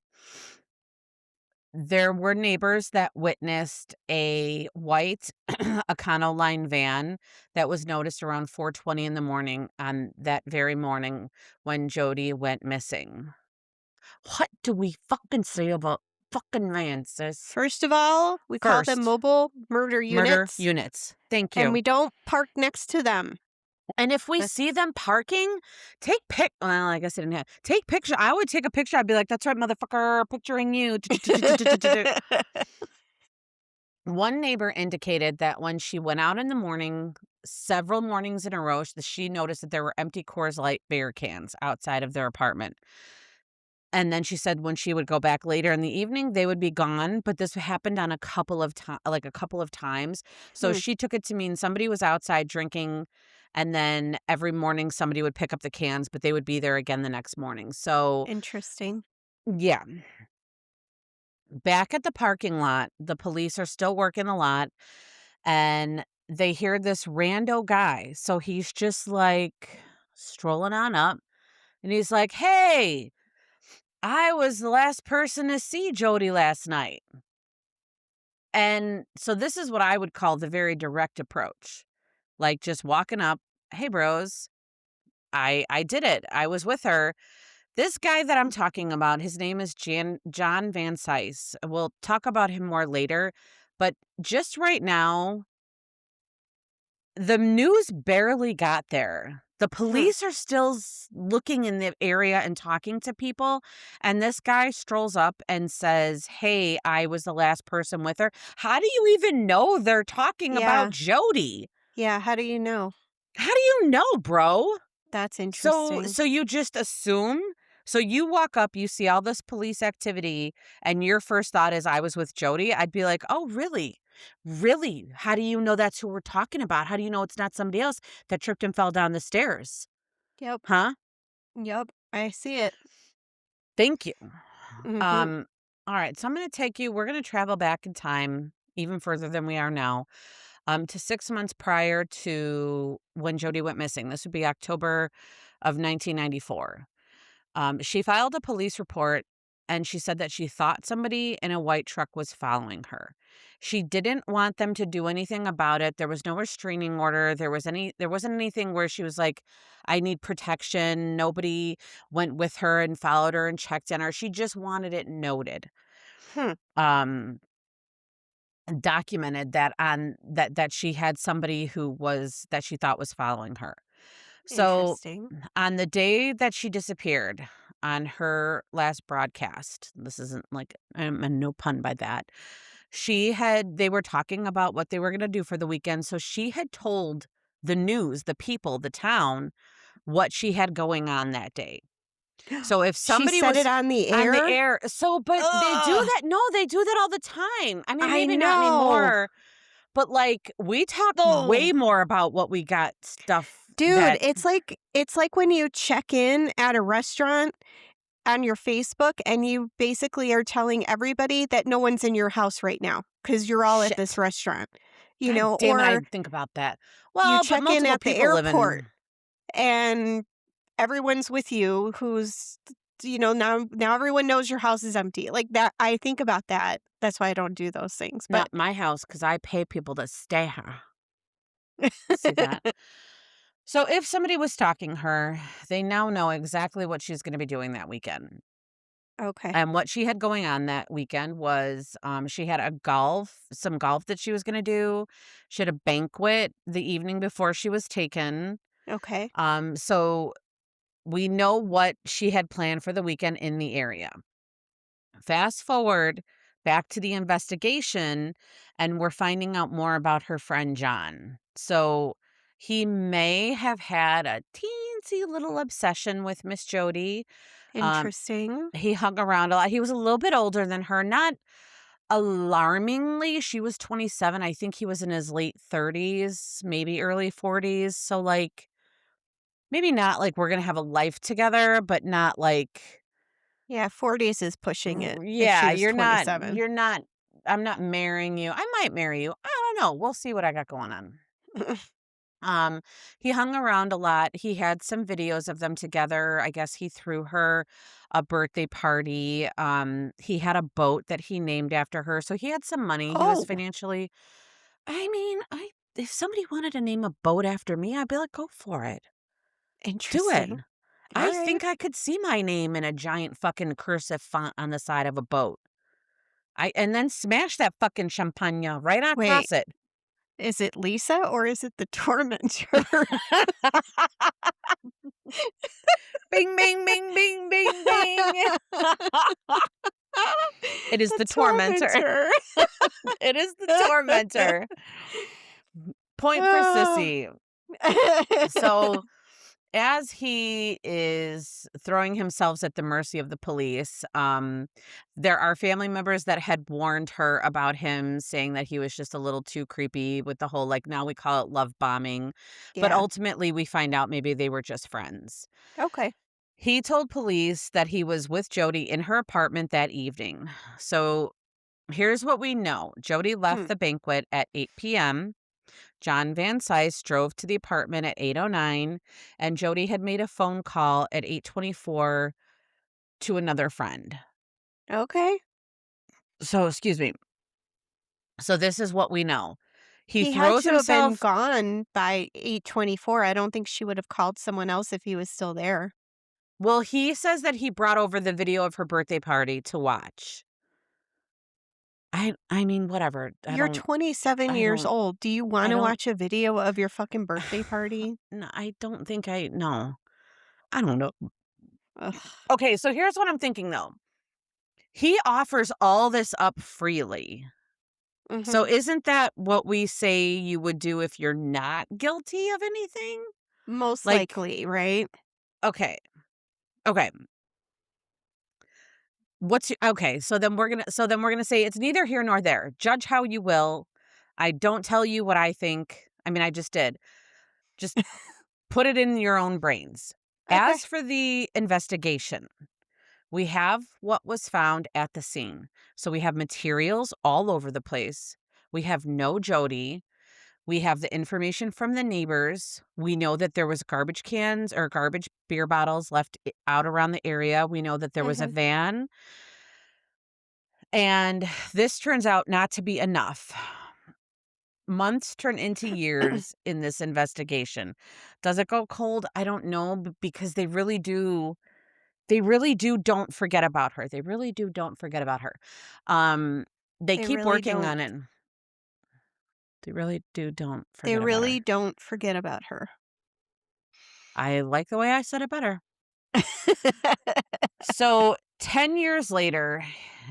There were neighbors that witnessed a white Econoline van that was noticed around 4:20 in the morning on that very morning when Jody went missing. What do we fucking say about fucking vans, sis? First of all, we call them First, mobile murder murder units, units. Thank and you. we don't park next to them. And if we see That's them parking, well, I guess I didn't have take picture. I would take a picture. I'd be like, "That's right, motherfucker, picturing you." One neighbor indicated that when she went out in the morning, several mornings in a row, she noticed that there were empty Coors Light beer cans outside of their apartment. And then she said when she would go back later in the evening, they would be gone. But this happened on a couple of times. So Hmm, she took it to mean somebody was outside drinking, and then every morning somebody would pick up the cans, but they would be there again the next morning. So interesting. yeah, back at the parking lot, the police are still working the lot, and they hear this rando guy. So he's just like strolling on up, and he's like, "Hey, I was the last person to see Jody last night." And so this is what I would call the very direct approach. Like just walking up, "Hey bros, I did it. I was with her." This guy that I'm talking about, his name is John Van Sice. We'll talk about him more later, but just right now, the news barely got there. The Hmm, police are still looking in the area and talking to people, and this guy strolls up and says, "Hey, I was the last person with her." How do you even know they're talking about yeah, Jody? yeah, how do you know? How do you know, bro? That's So interesting. so you just assume? So you walk up, you see all this police activity, and your first thought is, "I was with Jody." I'd be like, "Oh, really? Really? How do you know that's who we're talking about? How do you know it's not somebody else that tripped and fell down the stairs? Yep, Huh? yep, I see it. Thank you." Mhm, Um, all right, so we're gonna travel back in time even further than we are now, to 6 months prior to when Jody went missing. This would be October of 1994. She filed a police report, and she said that she thought somebody in a white truck was following her. She didn't want them to do anything about it. There was no restraining order. There wasn't anything where she was like, "I need protection." Nobody went with her and followed her and checked on her. She just wanted it noted. hmm, Um Documented that she had somebody that she thought was following her. So, interesting. on the day that she disappeared, on her last broadcast, this isn't like, no pun by that. They were talking about what they were gonna do for the weekend, so she had told the news, the people, the town, what she had going on that day. So if She somebody said it was on the on the air? air, but they do Ugh, that. No, they do that all the time. I mean, I maybe not know. anymore, but, like, we talk way Oh. more about what we got stuff Dude, that it's like when you check in at a restaurant on your Facebook and you basically are telling everybody that no one's in your house right now because 'cause you're all at this shit. restaurant, God damn it, I or didn't think about that. you Well, but check in multiple at the people live airport in. and everyone's with you now everyone knows your house is empty. Like that, I think about that. That's why I don't do those things. But Not my house because I pay people to stay here. See that? So if somebody was stalking her, they now know exactly what she's gonna be doing that weekend. okay. And what she had going on that weekend was, she had some golf that she was gonna do. She had a banquet the evening before she was taken. Okay. So we know what she had planned for the weekend in the area. Fast forward back to the investigation, and we're finding out more about her friend John. So he may have had a teensy little obsession with Miss Jody. Um, Interesting. he hung around a lot. He was a little bit older than her, not alarmingly. She was 27. I think he was in his late 30s, maybe early 40s. So, like, maybe not like we're going to have a life together, but not like, Yeah, 40s is pushing it if she yeah, was 27. I'm not marrying you. I might marry you. I don't know. We'll see what I got going on. Um, he hung around a lot. He had some videos of them together. I guess he threw her a birthday party. He had a boat that he named after her. So he had some money. He was Oh, financially, I mean, I if somebody wanted to name a boat after me, I'd be like, go for it. Do it. interesting. All I right. think I could see my name in a giant fucking cursive font on the side of a boat. I and then smash that fucking champagne right Wait, across it. is it Lisa or is it the tormentor? Bing, bing, bing, bing, bing, bing. It is The the tormentor. tormentor. It is the tormentor. Point for Oh. sissy. So, as he is throwing himself at the mercy of the police, there are family members that had warned her about him, saying that he was just a little too creepy with the whole, like, now we call it love bombing. But Yeah. ultimately, we find out maybe they were just friends. Okay. He told police that he was with Jodi in her apartment that evening. So here's what we know. Jodi left Hmm. the banquet at 8 p.m. John Van Sice drove to the apartment at 8:09, and Jodi had made a phone call at 8:24 to another friend. Okay. So, excuse me. So this is what we know. He He had throws to have been himself. gone by 8:24. I don't think she would have called someone else if he was still there. Well, he says that he brought over the video of her birthday party to watch. I mean, whatever. You're 27 I years don't old. Do you I wanna don't watch a video of your fucking birthday party? no, I don't think I no. I don't know. Ugh. Okay, so here's what I'm thinking though. He offers all this up freely. So Mhm. isn't that what we say you would do if you're not guilty of anything? Most Like, likely, right? okay. Okay. Okay, so then we're going to say it's neither here nor there. Judge how you will. I don't tell you what I think. I mean, I just did. Just put it in your own brains. Okay. As for the investigation, we have what was found at the scene. So we have materials all over the place. We have no Jody. We have the information from the neighbors. We know that there was garbage cans or garbage beer bottles left out around the area. We know that there was a Mhm. van. And this turns out not to be enough. Months turn into years in this investigation. Does it go cold? I don't know because they really do don't forget about her. They really do don't forget about her. Um, they They keep really working don't on it. They really do don't they forget about really her. don't forget about her. I like the way I said it better. So 10 years later,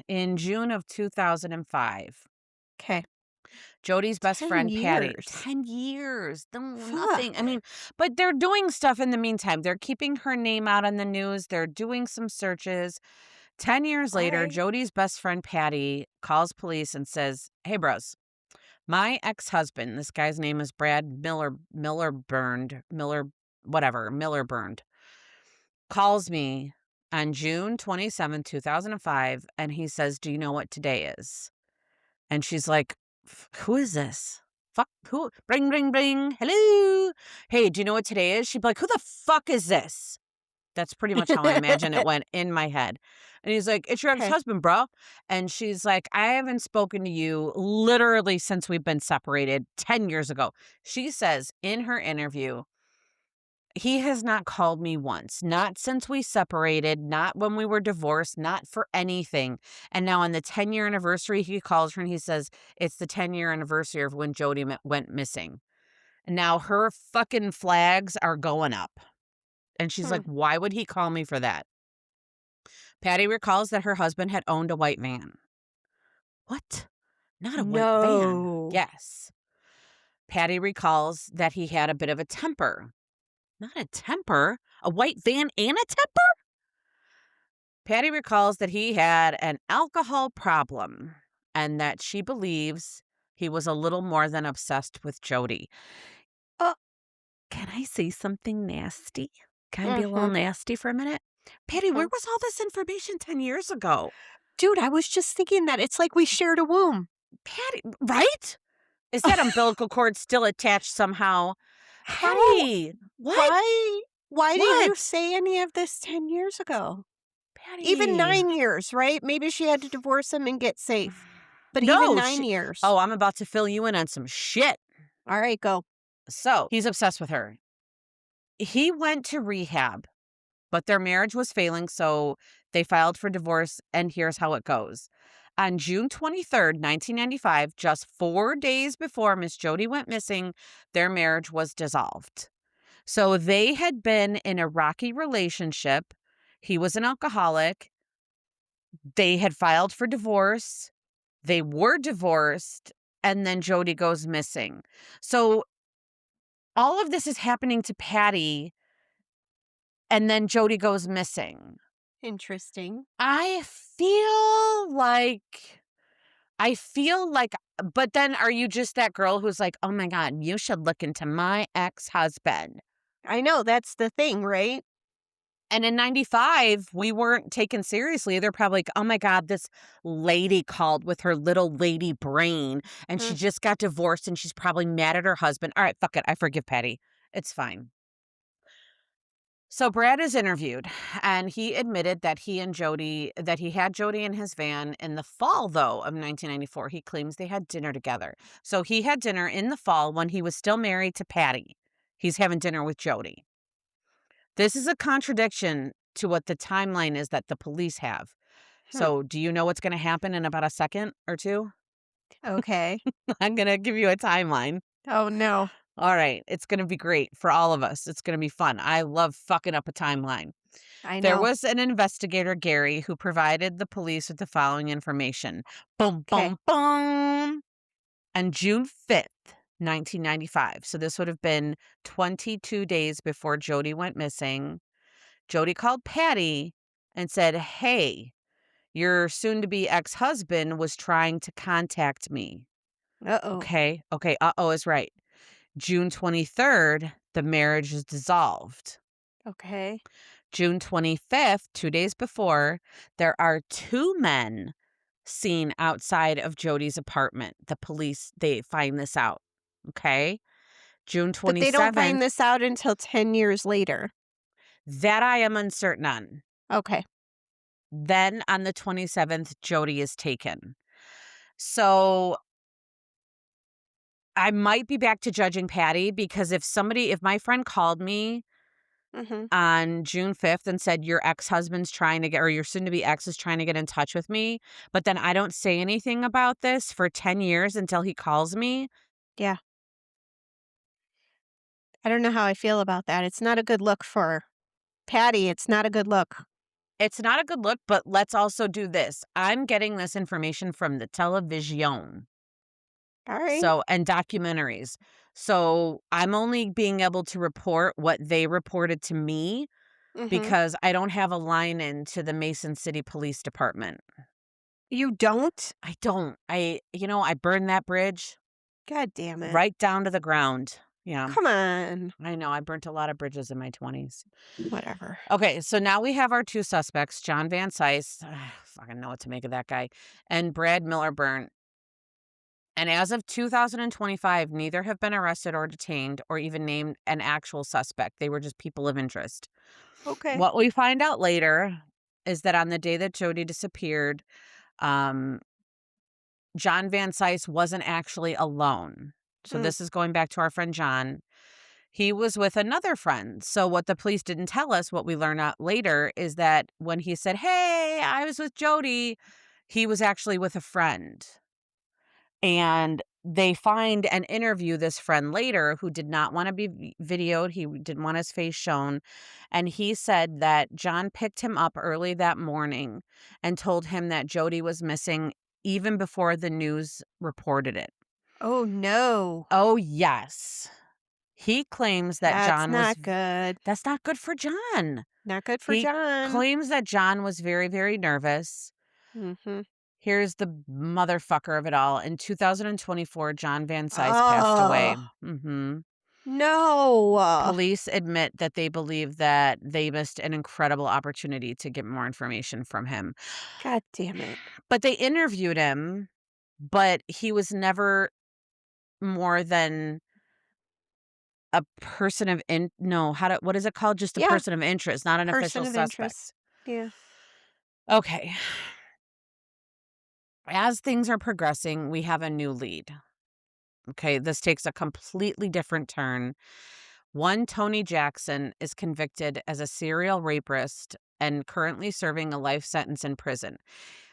in June of 2005. 'Kay. Jodi's best 10 friend, Patty. years. 10 years. No, Fuck. nothing. I mean, but they're doing stuff in the meantime. They're keeping her name out on the news. They're doing some searches. 10 years later, Alright. Jodi's best friend, Patty, calls police and says, "Hey, bros, my ex-husband," this guy's name is Brad Miller Burned, calls me on June 27th, 2005, and he says, "Do you know what today is?" And she's like, Who is this? Fuck, who? Bring, bring, bring. Hello. Hey, do you know what today is?" She'd be like, "Who the fuck is this?" That's pretty much how I imagine it went in my head. And he's like, "It's your Okay. ex-husband, bro." And she's like, "I haven't spoken to you literally since we've been separated 10 years ago." She says in her interview, "He has not called me once, not since we separated, not when we were divorced, not for anything." And now on the 10-year anniversary, he calls her and he says, "It's the 10-year anniversary of when Jodi went missing." And now her fucking flags are going up. And she's Hmm. like, "Why would he call me for that?" Patty recalls that her husband had owned a white van. What? Not a white van. No. Yes. Patty recalls that he had a bit of a temper. Not a temper? A white van and a temper? Patty recalls that he had an alcohol problem and that she believes he was a little more than obsessed with Jodi. Oh. Can I say something nasty? Can I be a little Mhm. nasty for a minute? Patty, where Mhm. was all this information 10 years ago? Dude, I was just thinking that. It's like we shared a womb. Patty, right? Is that umbilical cord still attached somehow? How? Patty, what? Why didn't you What? say any of this 10 years ago? Even Patty. 9 years, right? Maybe she had to divorce him and get safe. But even No, 9 years. oh, I'm about to fill you in on some shit. Alright, go. So, he's obsessed with her. He went to rehab, but their marriage was failing, so they filed for divorce, and here's how it goes. On June 23rd, 1995, just 4 days before Miss Jodi went missing, their marriage was dissolved. So they had been in a rocky relationship. He was an alcoholic. They had filed for divorce. They were divorced, and then Jodi goes missing. So all of this is happening to Patty, and then Jodi goes missing. Interesting. I feel like I feel like but then are you just that girl who's like, "Oh my god, you should look into my ex-husband." I know, that's the thing, right? And in 95, we weren't taken seriously. They're probably like, "Oh my god, this lady called with her little lady brain, and she Hmm. just got divorced, and she's probably mad at her husband. All right, fuck it. I forgive Patty. It's fine." So Brad is interviewed, and he admitted that he had Jodi in his van in the fall, though, of 1994. He claims they had dinner together. So he had dinner in the fall when he was still married to Patty. He's having dinner with Jodi. This is a contradiction to what the timeline is that the police have. Hmm. So, do you know what's gonna happen in about a second or 2? Okay. I'm gonna give you a timeline. Oh, no. Alright, it's gonna be great for all of us. It's gonna be fun. I love fucking up a timeline. I There know. was an investigator, Gary, who provided the police with the following information. Boom, Okay. boom, boom. On June 5th, 1995, so this would have been 22 days before Jodi went missing, Jodi called Patty and said, "Hey, your soon to be ex husband was trying to contact me." Uh-oh. Okay. Okay. Uh-oh is right. June 23rd, the marriage is dissolved. Okay. June 25th, 2 days before, there are two men seen outside of Jodi's apartment. The police, they find this out. Okay. June But they don't find 27th, this out until 10 years later. that I am uncertain on. Okay. Then on the 27th, Jodi is taken. So I might be back to judging Patty because if my friend called me Mhm. on June 5th and said, your ex-husband's trying to get, or your soon to be ex is trying to get in touch with me, but then I don't say anything about this for 10 years until he calls me. Yeah. I don't know how I feel about that. It's not a good look for Patty. It's not a good look. It's not a good look, but let's also do this. I'm getting this information from the television. Alright. So, and documentaries. So, I'm only being able to report what they reported to me Mhm. because I don't have a line into the Mason City Police Department. You don't? I don't. I burned that bridge God damn it. right down to the ground. Yeah, Come on. I know. I burnt a lot of bridges in my 20s. Whatever. Okay, so now we have our two suspects, John Van Sice, fucking know what to make of that guy, and Brad Millerburn. And as of 2025, neither have been arrested or detained or even named an actual suspect. They were just people of interest. Okay. What we find out later is that on the day that Jodi disappeared, um, John Van Sice wasn't actually alone. So Mm. this is going back to our friend John. He was with another friend. So what the police didn't tell us, what we learn out later, is that when he said, "Hey, I was with Jodi," he was actually with a friend. And they find and interview this friend later who did not want to be videoed. He didn't want his face shown. And he said that John picked him up early that morning and told him that Jodi was missing even before the news reported it. Oh, no. Oh, yes. He claims that That's John was not good. that's not good for John. Not good for He John. claims that John was very, very nervous. Mhm. Here's the motherfucker of it all. In 2024, John Van Sice passed away. Oh, no. Police admit that they believe that they missed an incredible opportunity to get more information from him. God damn it. But they interviewed him, but he was never more than a person of no, what is it called? Just a Yeah, person of interest, not an person official of interest. suspect. Yeah. Okay. As things are progressing, we have a new lead. Okay, this takes a completely different turn. One Tony Jackson is convicted as a serial rapist and currently serving a life sentence in prison.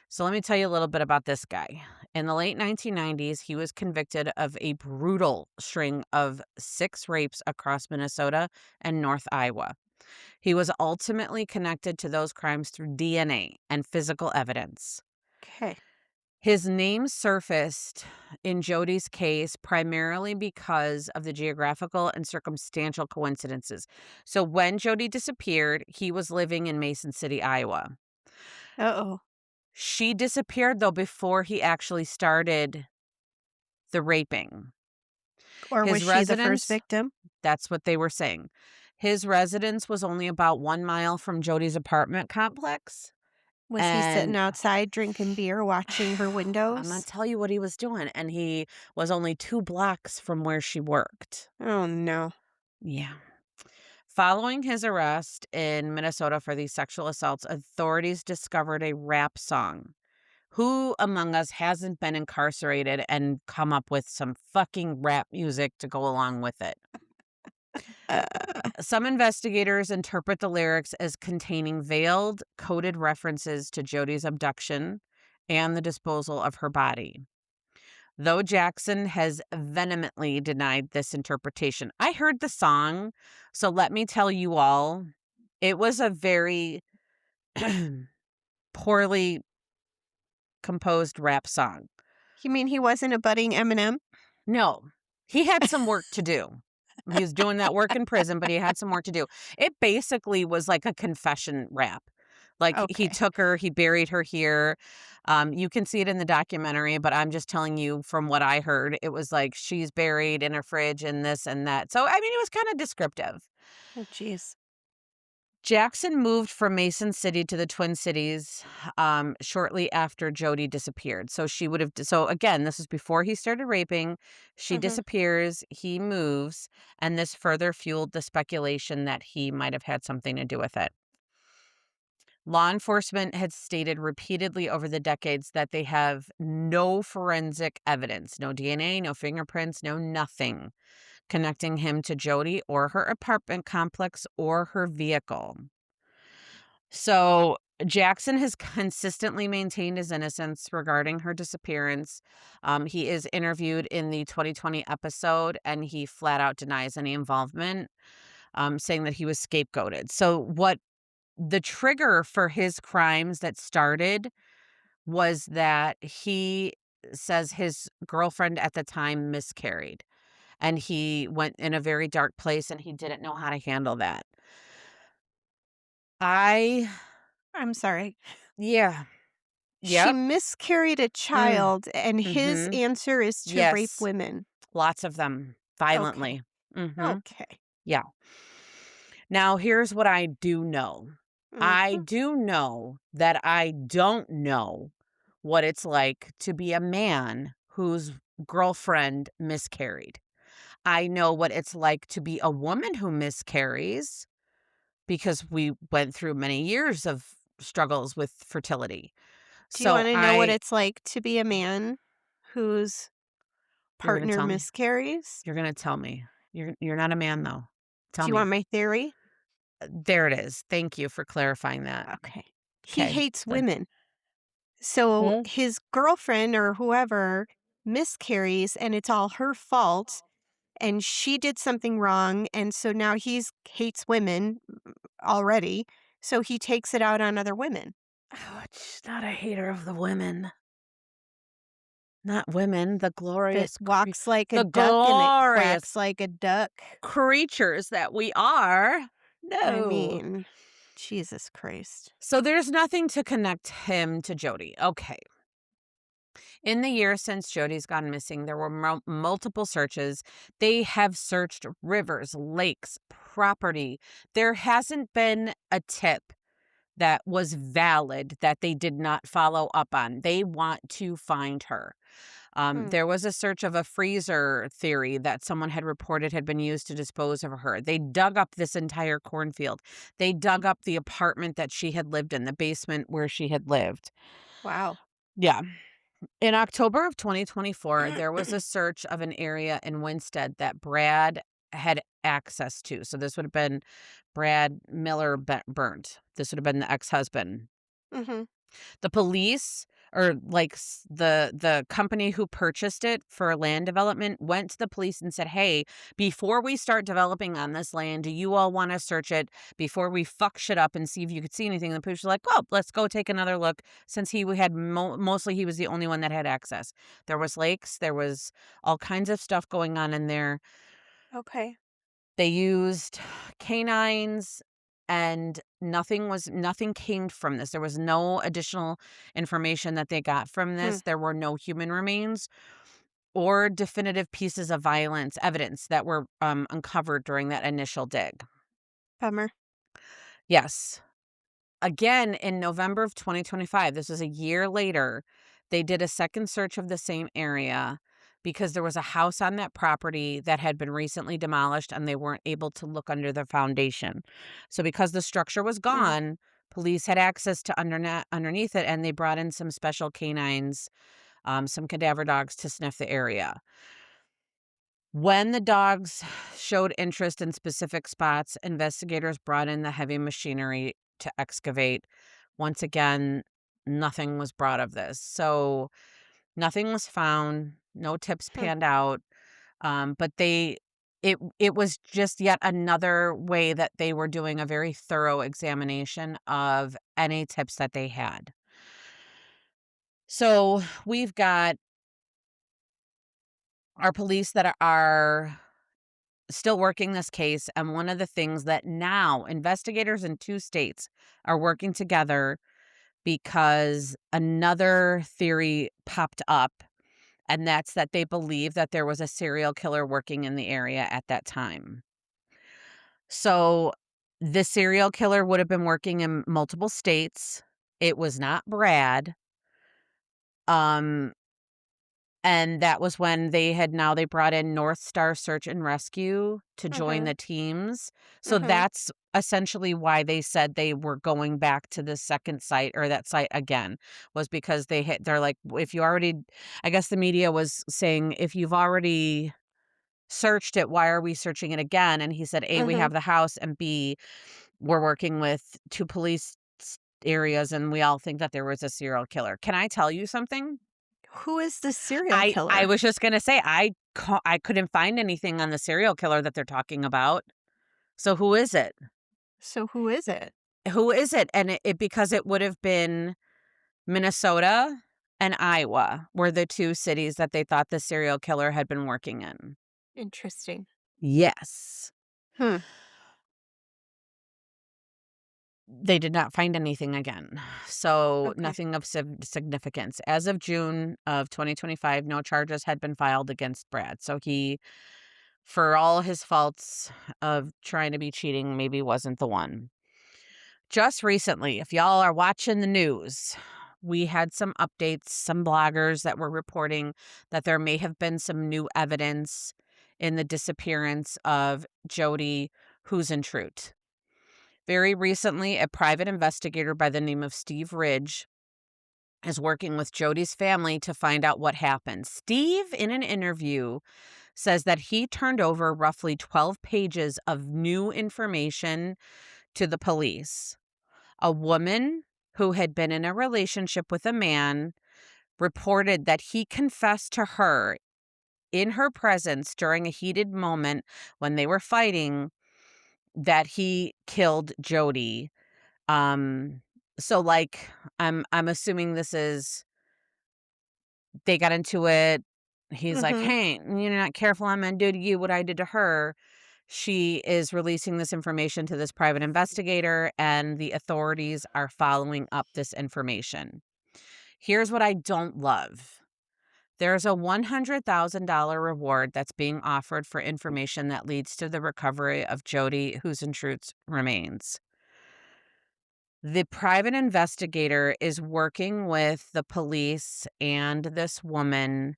So let me tell you a little bit about this guy. In the late 1990s, he was convicted of a brutal string of 6 rapes across Minnesota and North Iowa. He was ultimately connected to those crimes through DNA and physical evidence. Okay. His name surfaced in Jodi's case primarily because of the geographical and circumstantial coincidences. So when Jodi disappeared, he was living in Mason City, Iowa. Uh-oh. She disappeared, though, before he actually started the raping. Or was His she the first residence, victim? that's what they were saying. His residence was only about 1 mile from Jodi's apartment complex. Was he sitting And outside drinking beer, watching her I'm gonna windows? tell you what he was doing, and he was only 2 blocks from where she worked. Oh, no. Yeah. Following his arrest in Minnesota for these sexual assaults, authorities discovered a rap song. Who among us hasn't been incarcerated and come up with some fucking rap music to go along with it? Uh, Some investigators interpret the lyrics as containing veiled, coded references to Jodi's abduction and the disposal of her body. Though Jackson has vehemently denied this interpretation. I heard the song, so let me tell you all, it was a very poorly composed rap song. you mean he wasn't a budding Eminem? No, he had some work to do. He was doing that work in prison, but he had some work to do. It basically was like a confession rap. Like he Okay. took her, he buried her here. You can see it in the documentary, but I'm just telling you from what I heard. It was like she's buried in a fridge and this and that. So, I mean, it was kind of descriptive. Oh, jeez. Jackson moved from Mason City to the Twin Cities shortly after Jodi disappeared. So she would have. So again, this is before he started raping. She Mhm. disappears. He moves, and this further fueled the speculation that he might have had something to do with it. Law enforcement had stated repeatedly over the decades that they have no forensic evidence, no DNA, no fingerprints, no nothing connecting him to Jodi or her apartment complex or her vehicle. So Jackson has consistently maintained his innocence regarding her disappearance. He is interviewed in the 2020 episode and he flat out denies any involvement, saying that he was scapegoated. So, what the trigger for his crimes that started was that he says his girlfriend at the time miscarried, and he went in a very dark place, and he didn't know how to handle that. I I'm sorry. Yeah. She Yep. miscarried a Mm. child, and his Mhm. answer is to rape Yes. women. Lots of them, Okay. violently. Mhm. Okay. Yeah. Now, here's what I do know. I Mhm. do know that I don't know what it's like to be a man whose girlfriend miscarried. I know what it's like to be a woman who miscarries because we went through many years of struggles with fertility. Do you So wanna know what it's like to be a man whose you're gonna partner tell me. miscarries? You're gonna tell me. You're not a man though. Tell Do you me. want my theory? There it is. Thank you for clarifying that. Okay. He Okay. hates women. So Hmm? his girlfriend or whoever miscarries, and it's all her fault, and she did something wrong, and so now he's hates women already, so he takes it out on other women. Oh, she's not a hater of the women. Not women, the That glorious walks like a the duck and it glorious quacks like a duck. creatures that we are. I No. mean, Jesus Christ. So there's nothing to connect him to Jodi. Okay. In the years since Jodi's gone missing, there were multiple searches. They have searched rivers, lakes, property. There hasn't been a tip that was valid that they did not follow up on. They want to find her. Hmm. There was a search of a freezer theory that someone had reported had been used to dispose of her. They dug up this entire cornfield. They dug up the apartment that she had lived in, the basement where she had lived. Wow. Yeah. In October of 2024, there was a search of an area in Winstead that Brad had access to. So this would have been Brad Miller Burnt. This would have been the ex-husband. Mhm. The police or like the company who purchased it for land development went to the police and said, "Hey, before we start developing on this land, do you all want to search it before we fuck shit up and see if you could see anything?" And the police were like, "Oh, let's go take another look." Since he had mostly he was the only one that had access. There was lakes, there was all kinds of stuff going on in there. Okay. They used canines and nothing came from this. There was no additional information that they got from Hmm. this. There were no human remains or definitive pieces of violence evidence that were uncovered during that initial dig. Bummer. Yes. Again, in November of 2025, this was a year later, they did a second search of the same area because there was a house on that property that had been recently demolished and they weren't able to look under the foundation. So because the structure was Mhm. gone, police had access to underneath it and they brought in some special canines, some cadaver dogs to sniff the area. When the dogs showed interest in specific spots, investigators brought in the heavy machinery to excavate. Once again, nothing was brought of this. So nothing was found, no tips Hmm. panned out. But it was just yet another way that they were doing a very thorough examination of any tips that they had. So we've got our police that are still working this case. And one of the things that now investigators in 2 states are working together because another theory popped up, and that's that they believe that there was a serial killer working in the area at that time. So the serial killer would have been working in multiple states. It was not Brad. Um, And that was when they brought in North Star Search and Rescue to join Mhm. the teams. So Mhm. that's essentially why they said they were going back to the second site or that site again, was because they're like, if you already, I guess the media was saying, if you've already searched it, why are we searching it again? And he said, A, we Mhm. have the house, and B, we're working with 2 police areas and we all think that there was a serial killer. Can I tell you something? Who is the serial I killer? was just gonna say, I couldn't find anything on the serial killer that they're talking about. So who is it? So who is it? Who is it? And it because it would have been Minnesota. and Iowa were the 2 cities that they thought the serial killer had been working in. Interesting. Yes. Hmm. They did not find anything again. So, Okay. nothing of significance. As of June of 2025, no charges had been filed against Brad. So he, for all his faults of trying to be cheating, maybe wasn't the one. Just recently, if y'all are watching the news, we had some updates, some bloggers that were reporting that there may have been some new evidence in the disappearance of Jodi Huisentruit. Very recently, a private investigator by the name of Steve Ridge is working with Jodi's family to find out what happened. Steve, in an interview, says that he turned over roughly 12 pages of new information to the police. A woman who had been in a relationship with a man reported that he confessed to her in her presence during a heated moment when they were fighting that he killed Jodi. Um, so like I'm assuming this is they got into it. He's like, Mhm. "Hey, you're not careful, I'm gonna do to you what I did to her." She is releasing this information to this private investigator, and the authorities are following up this information. Here's what I don't love. There's a $100,000 reward that's being offered for information that leads to the recovery of Jodi Huisentruit's remains. The private investigator is working with the police and this woman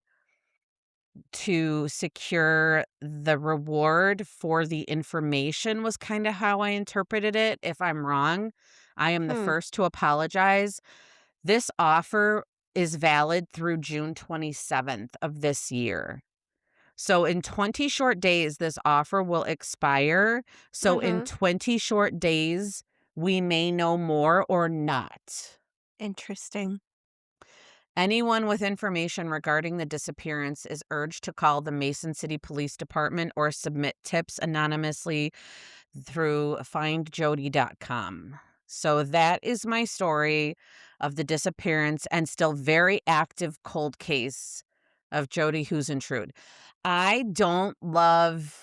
to secure the reward for the information was kinda how I interpreted it. If I'm wrong, I am the Hmm. first to apologize. This offer is valid through June 27th of this year. So in 20 short days, this offer will expire. So in Mhm. 20 short days, we may know more or not. Interesting. Anyone with information regarding the disappearance is urged to call the Mason City Police Department or submit tips anonymously through findjodi.com. So that is my story of the disappearance and still very active cold case of Jodi Huisentruit. I don't love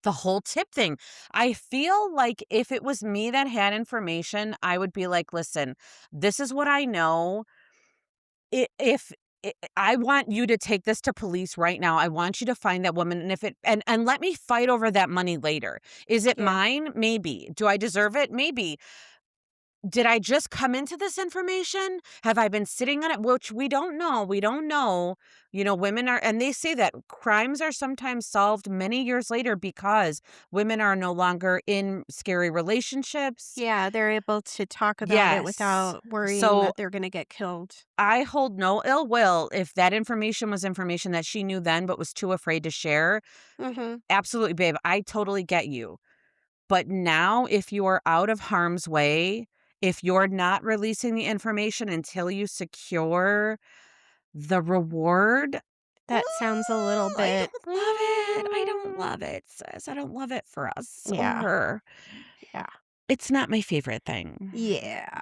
the whole tip thing. I feel like if it was me that had information, I would be like, listen, this is what I know. If I want you to take this to police right now. I want you to find that woman, and if it and let me fight over that money later. Is it Yeah. mine? Maybe. Do I deserve it? Maybe. Did I just come into this information? Have I been sitting on it? Which we don't know. We don't know. You know, women are, and they say that crimes are sometimes solved many years later because women are no longer in scary relationships. Yeah, they're able to talk about it Yes. without worrying So that they're gonna get killed. I hold no ill will if that information was information that she knew then but was too afraid to share. Mhm. Absolutely, babe. I totally get you. But now, if you are out of harm's way, if you're not releasing the information until you secure the reward, That sounds a little I bit don't love it. I don't love it, sis. I don't love it for us or yeah, her. yeah, It's not my favorite thing. yeah.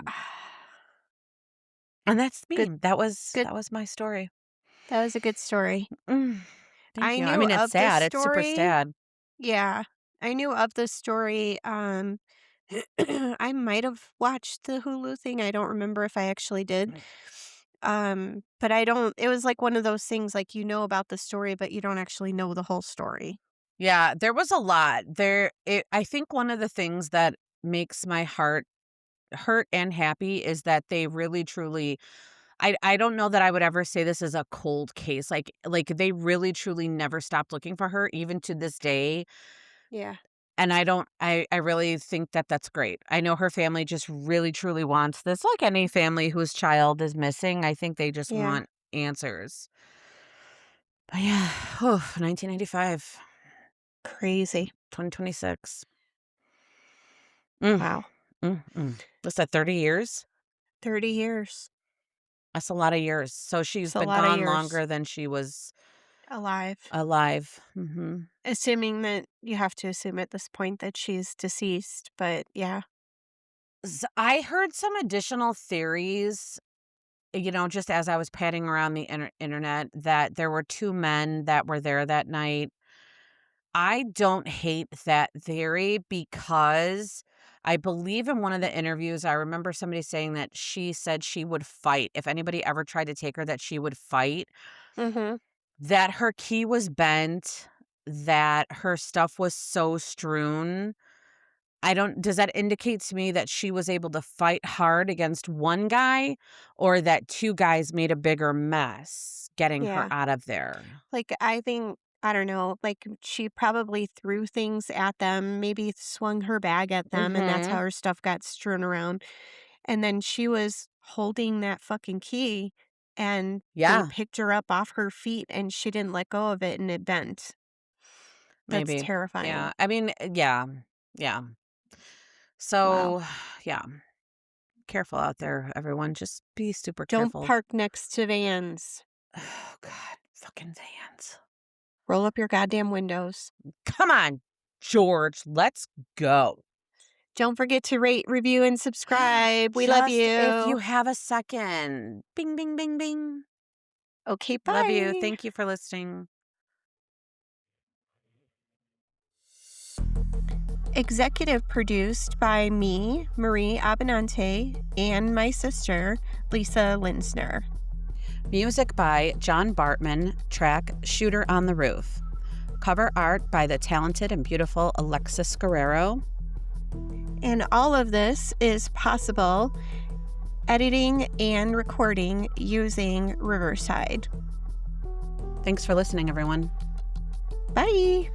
And that's me. Good good That was my story. that was a good story. Mm, thank I you. I knew mean, it's of this sad. It's super story. sad. Yeah. I knew of the story, I might have watched the Hulu thing, I don't remember if I actually did. But I don't it was like one of those things, like, you know about the story, but you don't actually know the whole story. Yeah, there was a lot. I think one of the things that makes my heart hurt and happy is that they really truly I don't know that I would ever say this is a cold case. Like they really truly never stopped looking for her even to this day. Yeah, And I really think that that's great. I know her family just really truly wants this like any family whose child is missing. I think they just yeah. want answers. But yeah, oh, 1995, Crazy. 2026. Mm, Wow. What's that, 30 years? 30 years. That's a lot of years. So she's It's a been lot of gone years. longer than she was Alive. alive. Mhm. Assuming that you have to assume at this point that she's deceased, but yeah. I heard some additional theories just as I was patting around the internet, that there were 2 men that were there that night. I don't hate that theory because I believe in one of the interviews, I remember somebody saying that she said she would fight. If anybody ever tried to take her, that she would fight. Mhm. That her key was bent, that her stuff was so strewn. I don't Does that indicate to me that she was able to fight hard against one guy, or that 2 guys made a bigger mess getting her Yeah. out of there? Like, I think I don't know, like, she probably threw things at them, maybe swung her bag at them, and that's how Mhm. her stuff got strewn around, and then she was holding that fucking key, and they Yeah, picked her up off her feet, and she didn't let go of it, and it bent. That's maybe. Yeah. terrifying. I mean, yeah. Yeah. Wow. So, yeah. Careful out there, everyone. Just be super Don't careful. park next to vans. Oh god, fucking vans. Roll up your goddamn windows. Come on, George, let's go. Don't forget to rate, review, and subscribe. We love Just if you you. have a second. Bing, bing, bing, bing. Okay, Love you. bye. Thank you for listening. Executive produced by me, Marie Abenante, and my sister, Lisa Linsner. Music by John Bartman, track Shooter on the Roof. Cover art by the talented and beautiful Alexis Guerrero. And all of this is possible editing and recording using Riverside. Thanks for listening, everyone. Bye.